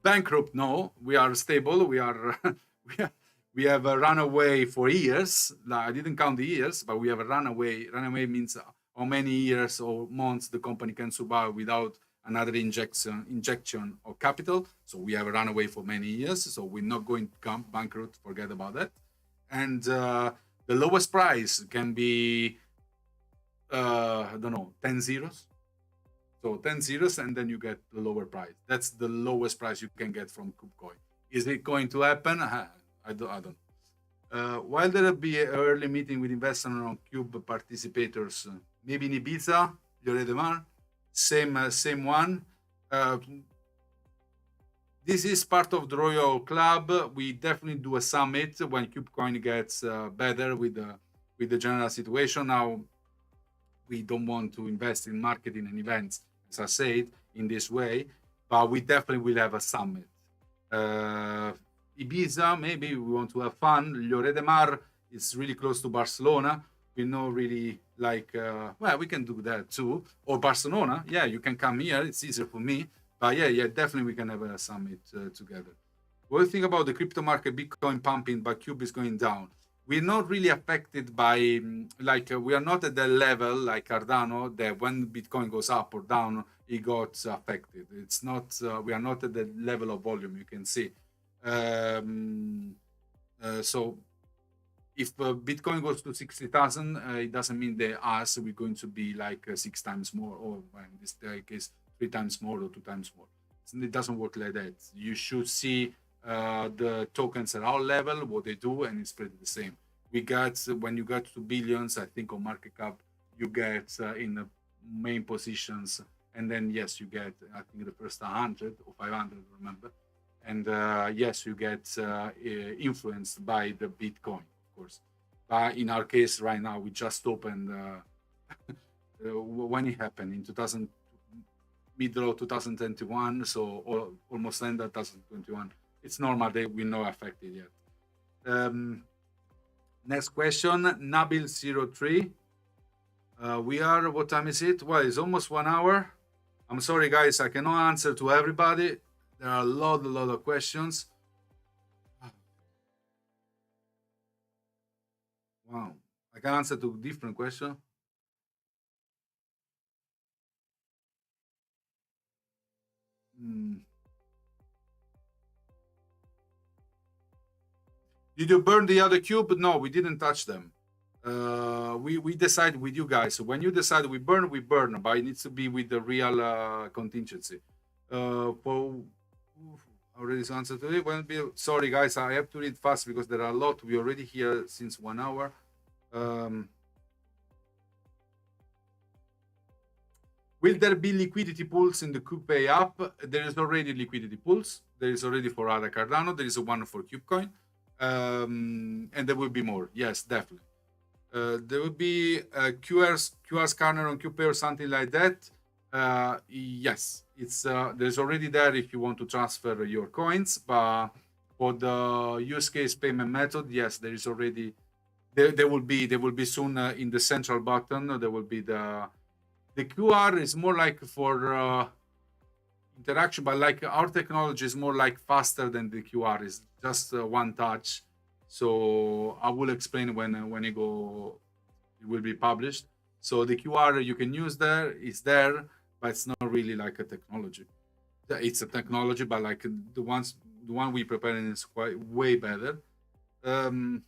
Bankrupt? No, we are stable. We are we have a runaway for years. I didn't count the years, but we have a runaway. Runaway means how many years or months the company can survive without another injection of capital. So we have a runaway for many years. So we're not going to come bankrupt. Forget about that. And the lowest price can be I don't know, 10 zeros. So 10 zeros, and then you get the lower price. That's the lowest price you can get from KubeCoin. Is it going to happen? I don't. While there will be an early meeting with investors on Cube participators, maybe in Ibiza, Lloret de Mar, same one. This is part of the Royal Club. We definitely do a summit when KubeCoin gets better with the general situation. Now, we don't want to invest in marketing and events, as I said, in this way, but we definitely will have a summit. Ibiza, maybe we want to have fun. Lloret de Mar is really close to Barcelona. We know really like, well, we can do that too. Or Barcelona, yeah, you can come here. It's easier for me. But yeah, definitely we can have a summit together. What do you think about the crypto market, Bitcoin pumping, but Cube is going down? We're not really affected by, we are not at the level like Cardano that when Bitcoin goes up or down, it got affected. It's not, we are not at the level of volume, you can see. So if Bitcoin goes to 60,000, it doesn't mean that us, we're going to be like 6 times more, or in this case, 3 times more or 2 times more. It doesn't work like that. You should see the tokens at our level, what they do, and it's pretty the same. We got, when you get to billions, I think on market cap, you get in the main positions, and then yes, you get, I think the first 100 or 500, remember, and yes, you get influenced by the Bitcoin, of course. But in our case, right now, we just opened when it happened in middle of 2021, so almost end of 2021. It's normal that we're not affected yet. Next question, Nabil03. What time is it? Well, it's almost 1 hour. I'm sorry, guys, I cannot answer to everybody. There are a lot of questions. Wow, I can answer to different questions. Did you burn the other cube? No, we didn't touch them. We decide with you guys. So when you decide we burn, but it needs to be with the real contingency. For already answered to it. Sorry guys, I have to read fast because there are a lot. We're already here since 1 hour. Will there be liquidity pools in the qpay app? There is already liquidity pools. There is already for other Cardano. There is one for KubeCoin. And there will be more. Yes, definitely. There will be a QR scanner on QPay or something like that. Yes, it's there's already there if you want to transfer your coins. But for the use case payment method, yes, there is already. There will be soon in the central button. There will be the QR is more like for interaction, but like our technology is more like faster than the QR. Is just one touch. So I will explain when it will be published. So the QR you can use there is there, but it's not really like a technology. It's a technology, but like the one we preparing is quite way better. I'm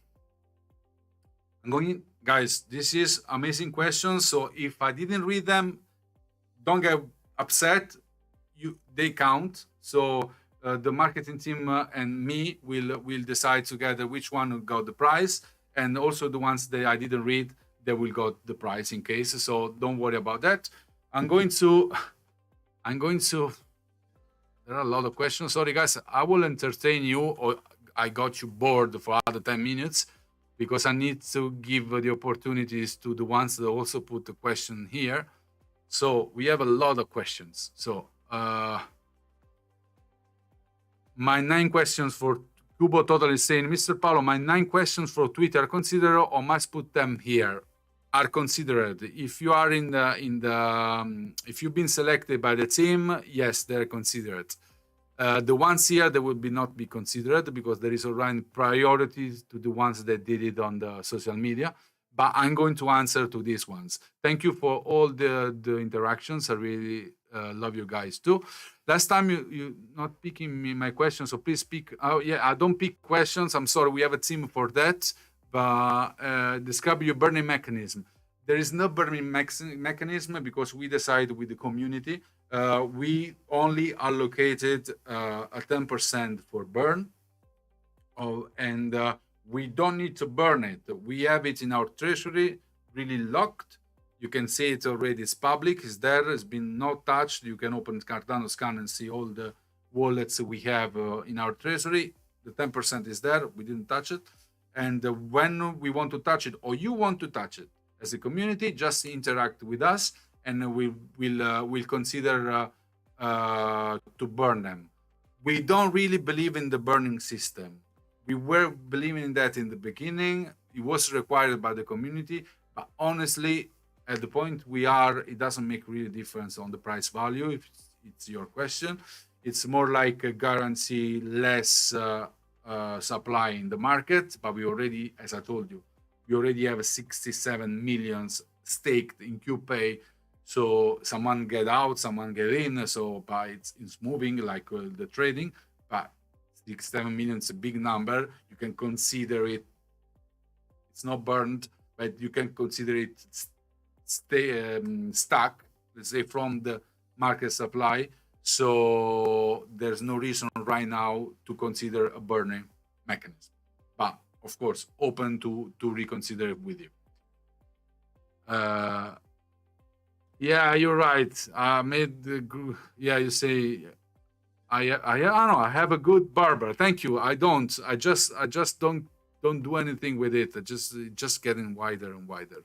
going, guys. This is amazing questions. So if I didn't read them, don't get upset. They count. So the marketing team and me will decide together which one got the prize, and also the ones that I didn't read, they will got the prize in case. So don't worry about that. I'm going to. There are a lot of questions. Sorry, guys. I will entertain you, or I got you bored for other 10 minutes because I need to give the opportunities to the ones that also put the question here. So we have a lot of questions. So my 9 questions for Kubo Total is saying, Mr. Paolo, my 9 questions for Twitter are considered or must put them here? Are considered. If you are if you've been selected by the team, yes, they're considered. The ones here that will not be considered because there is already priority to the ones that did it on the social media. But I'm going to answer to these ones. Thank you for all the interactions. I really love you guys too. Last time you not picking me my questions, so please pick. Oh yeah, I don't pick questions. I'm sorry. We have a team for that. But describe your burning mechanism. There is no burning mechanism because we decide with the community. We only allocated a 10% for burn, and we don't need to burn it. We have it in our treasury, really locked. You can see it already. It's public. It's there. It's been not touched. You can open Cardano scan and see all the wallets we have in our treasury. The 10% is there. We didn't touch it. And when we want to touch it, or you want to touch it as a community, just interact with us, and we'll consider to burn them. We don't really believe in the burning system. We were believing in that in the beginning. It was required by the community, but honestly, at the point we are, it doesn't make really difference on the price value. If it's your question, it's more like a guarantee less supply in the market, but we already, as I told you, we already have a 67 millions staked in qpay. So someone get out, someone get in. So but it's moving like the trading. But 67 million is a big number. You can consider it. It's not burned, but you can consider it stuck. Let's say from the market supply. So there's no reason right now to consider a burning mechanism, but of course open to reconsider it with you. Yeah, you're right. I made the yeah. You say I don't know. I have a good barber. Thank you. I don't. I just don't do anything with it. Just getting wider and wider.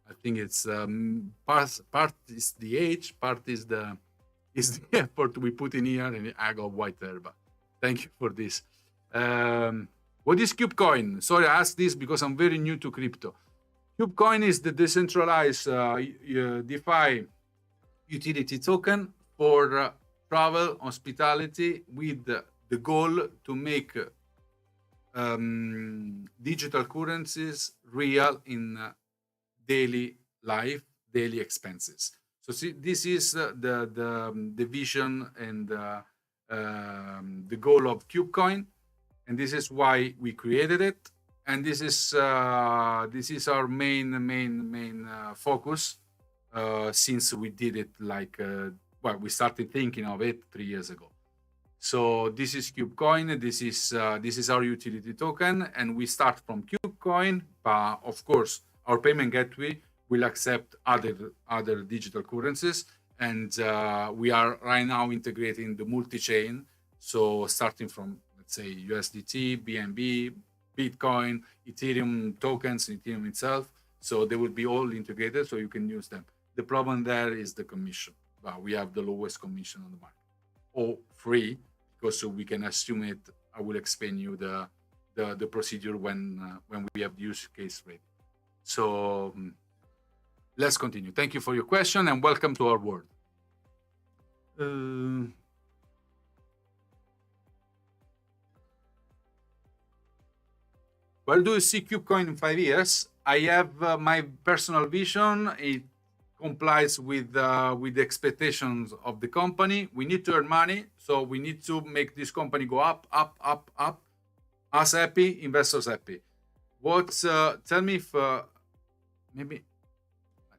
I think it's part is the age, part is the effort we put in here, and I got white there. But thank you for this. What is KubeCoin? Sorry, I asked this because I'm very new to crypto. KubeCoin is the decentralized DeFi utility token for travel, hospitality, with the goal to make digital currencies real in daily life, daily expenses. So see, this is the vision and the goal of KubeCoin, and this is why we created it. And this is our main focus since we did it like we started thinking of it 3 years ago. So this is KubeCoin. This is our utility token, and we start from KubeCoin. But of course, our payment gateway will accept other digital currencies, and we are right now integrating the multi-chain. So starting from, let's say, USDT, BNB, Bitcoin, Ethereum tokens, Ethereum itself. So they will be all integrated, so you can use them. The problem there is the commission. We have the lowest commission on the market, or free, because so we can assume it. I will explain you the procedure when we have the use case ready. So let's continue. Thank you for your question and welcome to our world. Where do you see KubeCoin in 5 years? I have my personal vision. It complies with the expectations of the company. We need to earn money, so we need to make this company go up, up, up, up. Us happy, investors happy. Tell me if maybe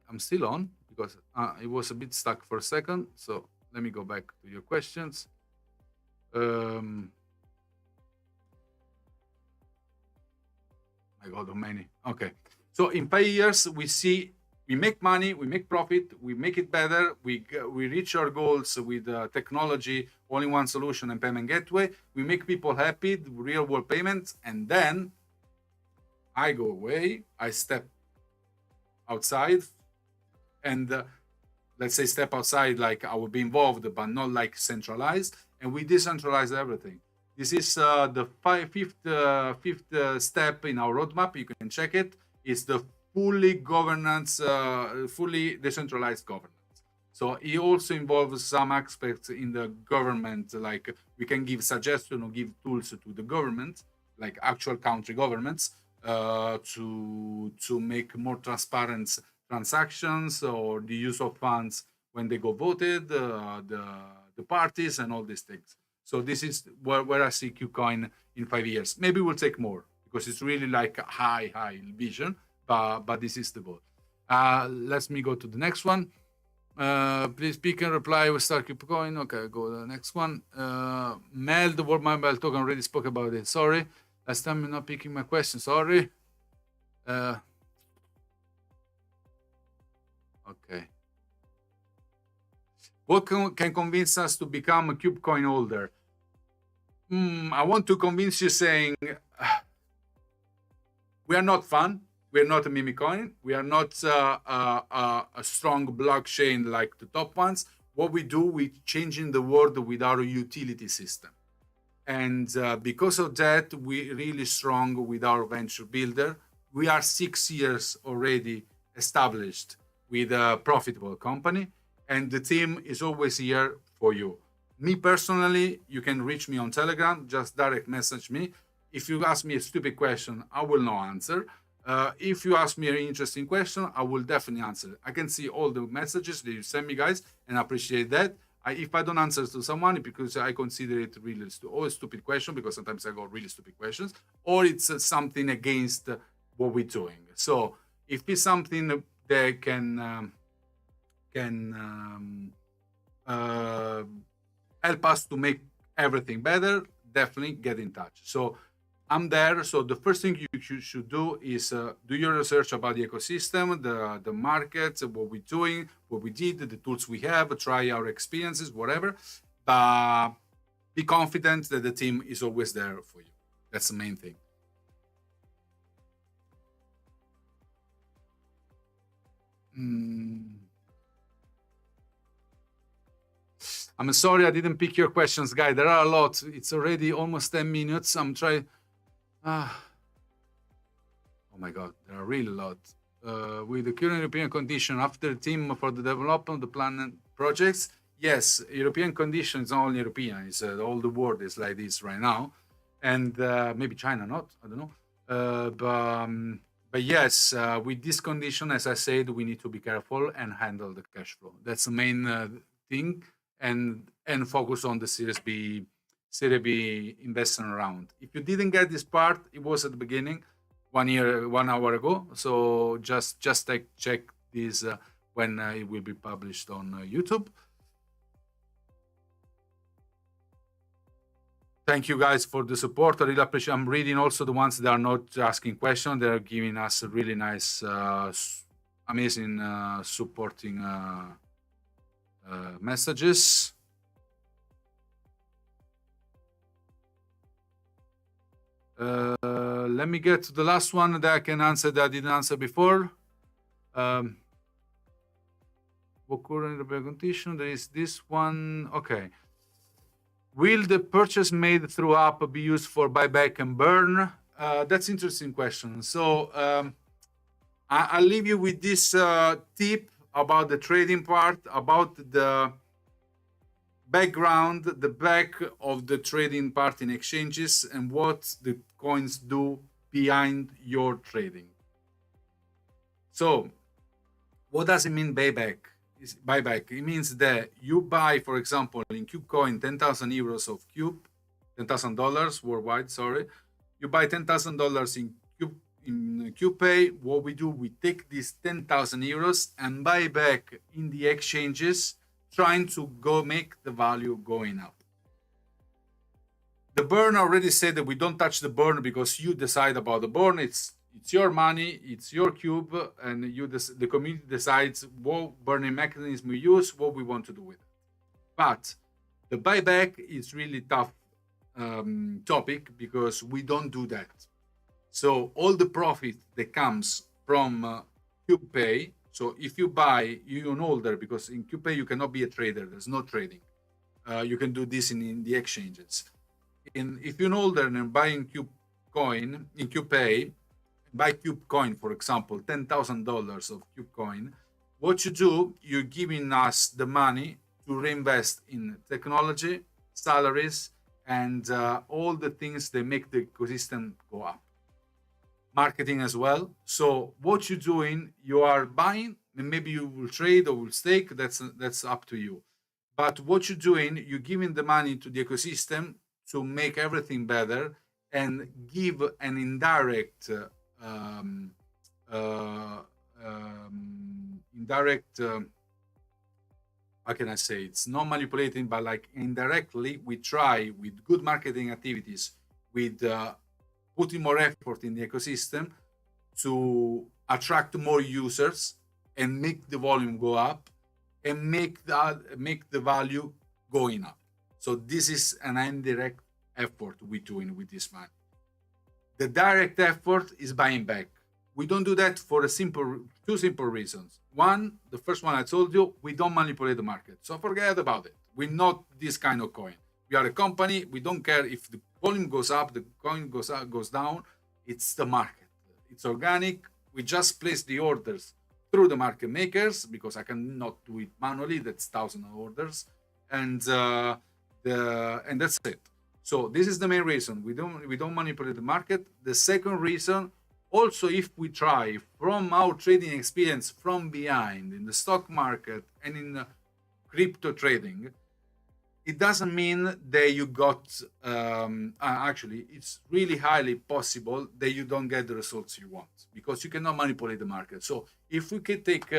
I'm still on, because it was a bit stuck for a second. So let me go back to your questions. I got many. Okay. So in 5 years, we make money, we make profit, we make it better, we reach our goals with technology, only one solution and payment gateway. We make people happy, real world payments, and then I go away, I step outside, and let's say step outside, like I will be involved, but not like centralized, and we decentralize everything. This is the fifth step in our roadmap. You can check it. It's the fully decentralized governance. So it also involves some aspects in the government, like we can give suggestions or give tools to the government, like actual country governments, to make more transparent transactions or the use of funds when they go voted, the parties and all these things. So this is where I see KubeCoin in 5 years. Maybe we'll take more, because it's really like a high vision, but this is the goal. Let me go to the next one. Please speak and reply with start KubeCoin. Okay, go to the next one. Mel, the World Mobile Token, already spoke about it. Sorry. Last time you're not picking my question. Sorry. Okay. What can convince us to become a KubeCoin holder? I want to convince you saying, we are not fun. We are not a meme coin. We are not a strong blockchain like the top ones. What we do, we're changing the world with our utility system. And because of that, we're really strong with our venture builder. We are 6 years already established with a profitable company, and the team is always here for you. Me personally, you can reach me on Telegram, just direct message me. If you ask me a stupid question, I will not answer. If you ask me an interesting question, I will definitely answer. I can see all the messages that you send me, guys, and I appreciate that. If I don't answer to someone, because I consider it really a stupid question, because sometimes I got really stupid questions, or it's something against what we're doing. So if it's something that can help us to make everything better, definitely get in touch. So I'm there. So the first thing you should do is do your research about the ecosystem, the market, what we're doing, what we did, the tools we have, try our experiences, whatever. But be confident that the team is always there for you. That's the main thing. I'm sorry I didn't pick your questions, guys. There are a lot. It's already almost 10 minutes. I'm trying. Oh my God, there are really a lot. With the current European condition, after the team for the development of the planned projects, yes, European condition is not only European. It's all the world is like this right now, and maybe China not. I don't know. But yes, with this condition, as I said, we need to be careful and handle the cash flow. That's the main thing, and focus on the Series B investment round. If you didn't get this part, it was at the beginning, 1 hour ago. So just check this when it will be published on YouTube. Thank you guys for the support. I really appreciate. I'm reading also the ones that are not asking questions. They're giving us a really nice, amazing supporting messages. Let me get to the last one that I can answer that I didn't answer before. What current European condition? There is this one. Okay. Will the purchase made through app be used for buyback and burn? That's an interesting question. So I'll leave you with this tip about the trading part, about the background, the back of the trading part in exchanges, and what the coins do behind your trading. So what does it mean buyback? Buyback. It means that you buy, for example, in KubeCoin, 10,000 euros of Cube, $10,000 worldwide. Sorry, you buy $10,000 in qpay. What we do, we take these 10,000 euros and buy back in the exchanges, trying to go make the value going up. The burn already said that we don't touch the burn because you decide about the burn. It's your money, it's your cube, and the community decides what burning mechanism we use, what we want to do with it. But the buyback is really tough topic because we don't do that. So all the profit that comes from QPay. So if you buy, you're an holder, because in QPay you cannot be a trader. There's no trading. You can do this in the exchanges. If you're an holder and buying KubeCoin in QPay, buy KubeCoin, for example, $10,000 of KubeCoin, what you do, you're giving us the money to reinvest in technology, salaries, and all the things that make the ecosystem go up. Marketing as well. So what you're doing, you are buying, and maybe you will trade or will stake. That's up to you. But what you're doing, you're giving the money to the ecosystem to make everything better and give an indirect how can I say, it's not manipulating, but like indirectly we try with good marketing activities, with putting more effort in the ecosystem to attract more users and make the volume go up and make the value going up. So this is an indirect effort we're doing with this money. The direct effort is buying back. We don't do that for two simple reasons. One, the first one I told you, we don't manipulate the market. So forget about it. We're not this kind of coin. We are a company. We don't care if the volume goes up, the coin goes down. It's the market. It's organic. We just place the orders through the market makers because I cannot do it manually. That's thousands of orders, and that's it. So this is the main reason we don't manipulate the market. The second reason, also, if we try from our trading experience from behind in the stock market and in crypto trading, it doesn't mean that you got actually it's really highly possible that you don't get the results you want because you cannot manipulate the market. So if we could take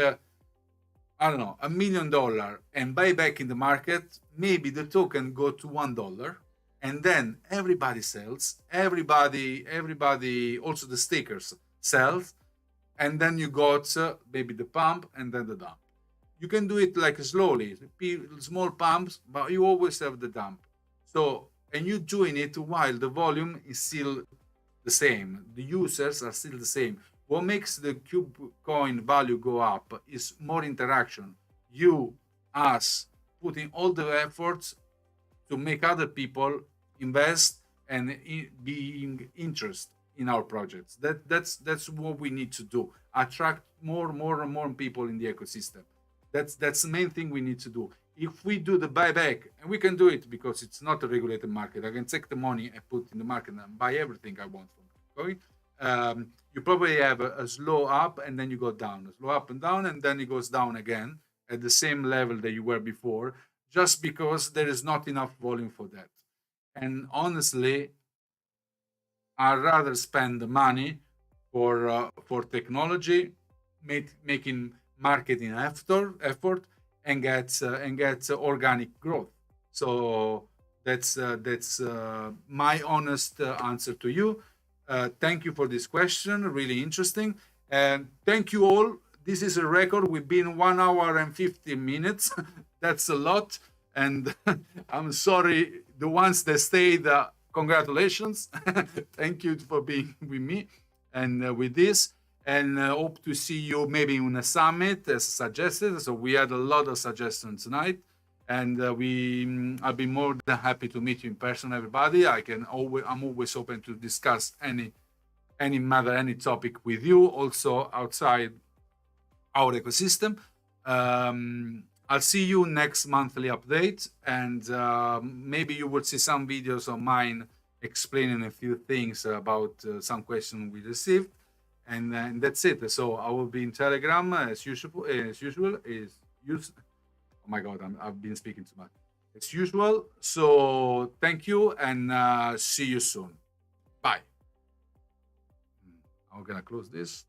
I don't know, $1 million and buy back in the market, maybe the token go to $1, and then everybody sells, everybody, also the stakers sells, and then you got maybe the pump and then the dump. You can do it like slowly, small pumps, but you always have the dump. So, and you're doing it while the volume is still the same, the users are still the same. What makes the KubeCoin value go up is more interaction. You, us, putting all the efforts to make other people invest and being interested in our projects. That's what we need to do. Attract more and more people in the ecosystem. That's the main thing we need to do. If we do the buyback, and we can do it because it's not a regulated market, I can take the money and put in the market and buy everything I want from KubeCoin. You probably have a slow up and then you go down, a slow up and down, and then it goes down again at the same level that you were before, just because there is not enough volume for that. And honestly, I'd rather spend the money for technology, making marketing effort, and get organic growth. So that's my honest answer to you. Thank you for this question, really interesting. And thank you all. This is a record. We've been 1 hour and 15 minutes. That's a lot. And I'm sorry, the ones that stayed, congratulations. Thank you for being with me and with this. And hope to see you maybe in a summit as suggested. So we had a lot of suggestions tonight. And I'll be more than happy to meet you in person, everybody. I'm always open to discuss any matter, any topic with you, also outside our ecosystem. I'll see you next monthly update, and maybe you will see some videos of mine explaining a few things about some questions we received, and that's it. So I will be in Telegram as usual. Oh my God, I've been speaking too much. As usual. So thank you, and see you soon. Bye. I'm gonna close this.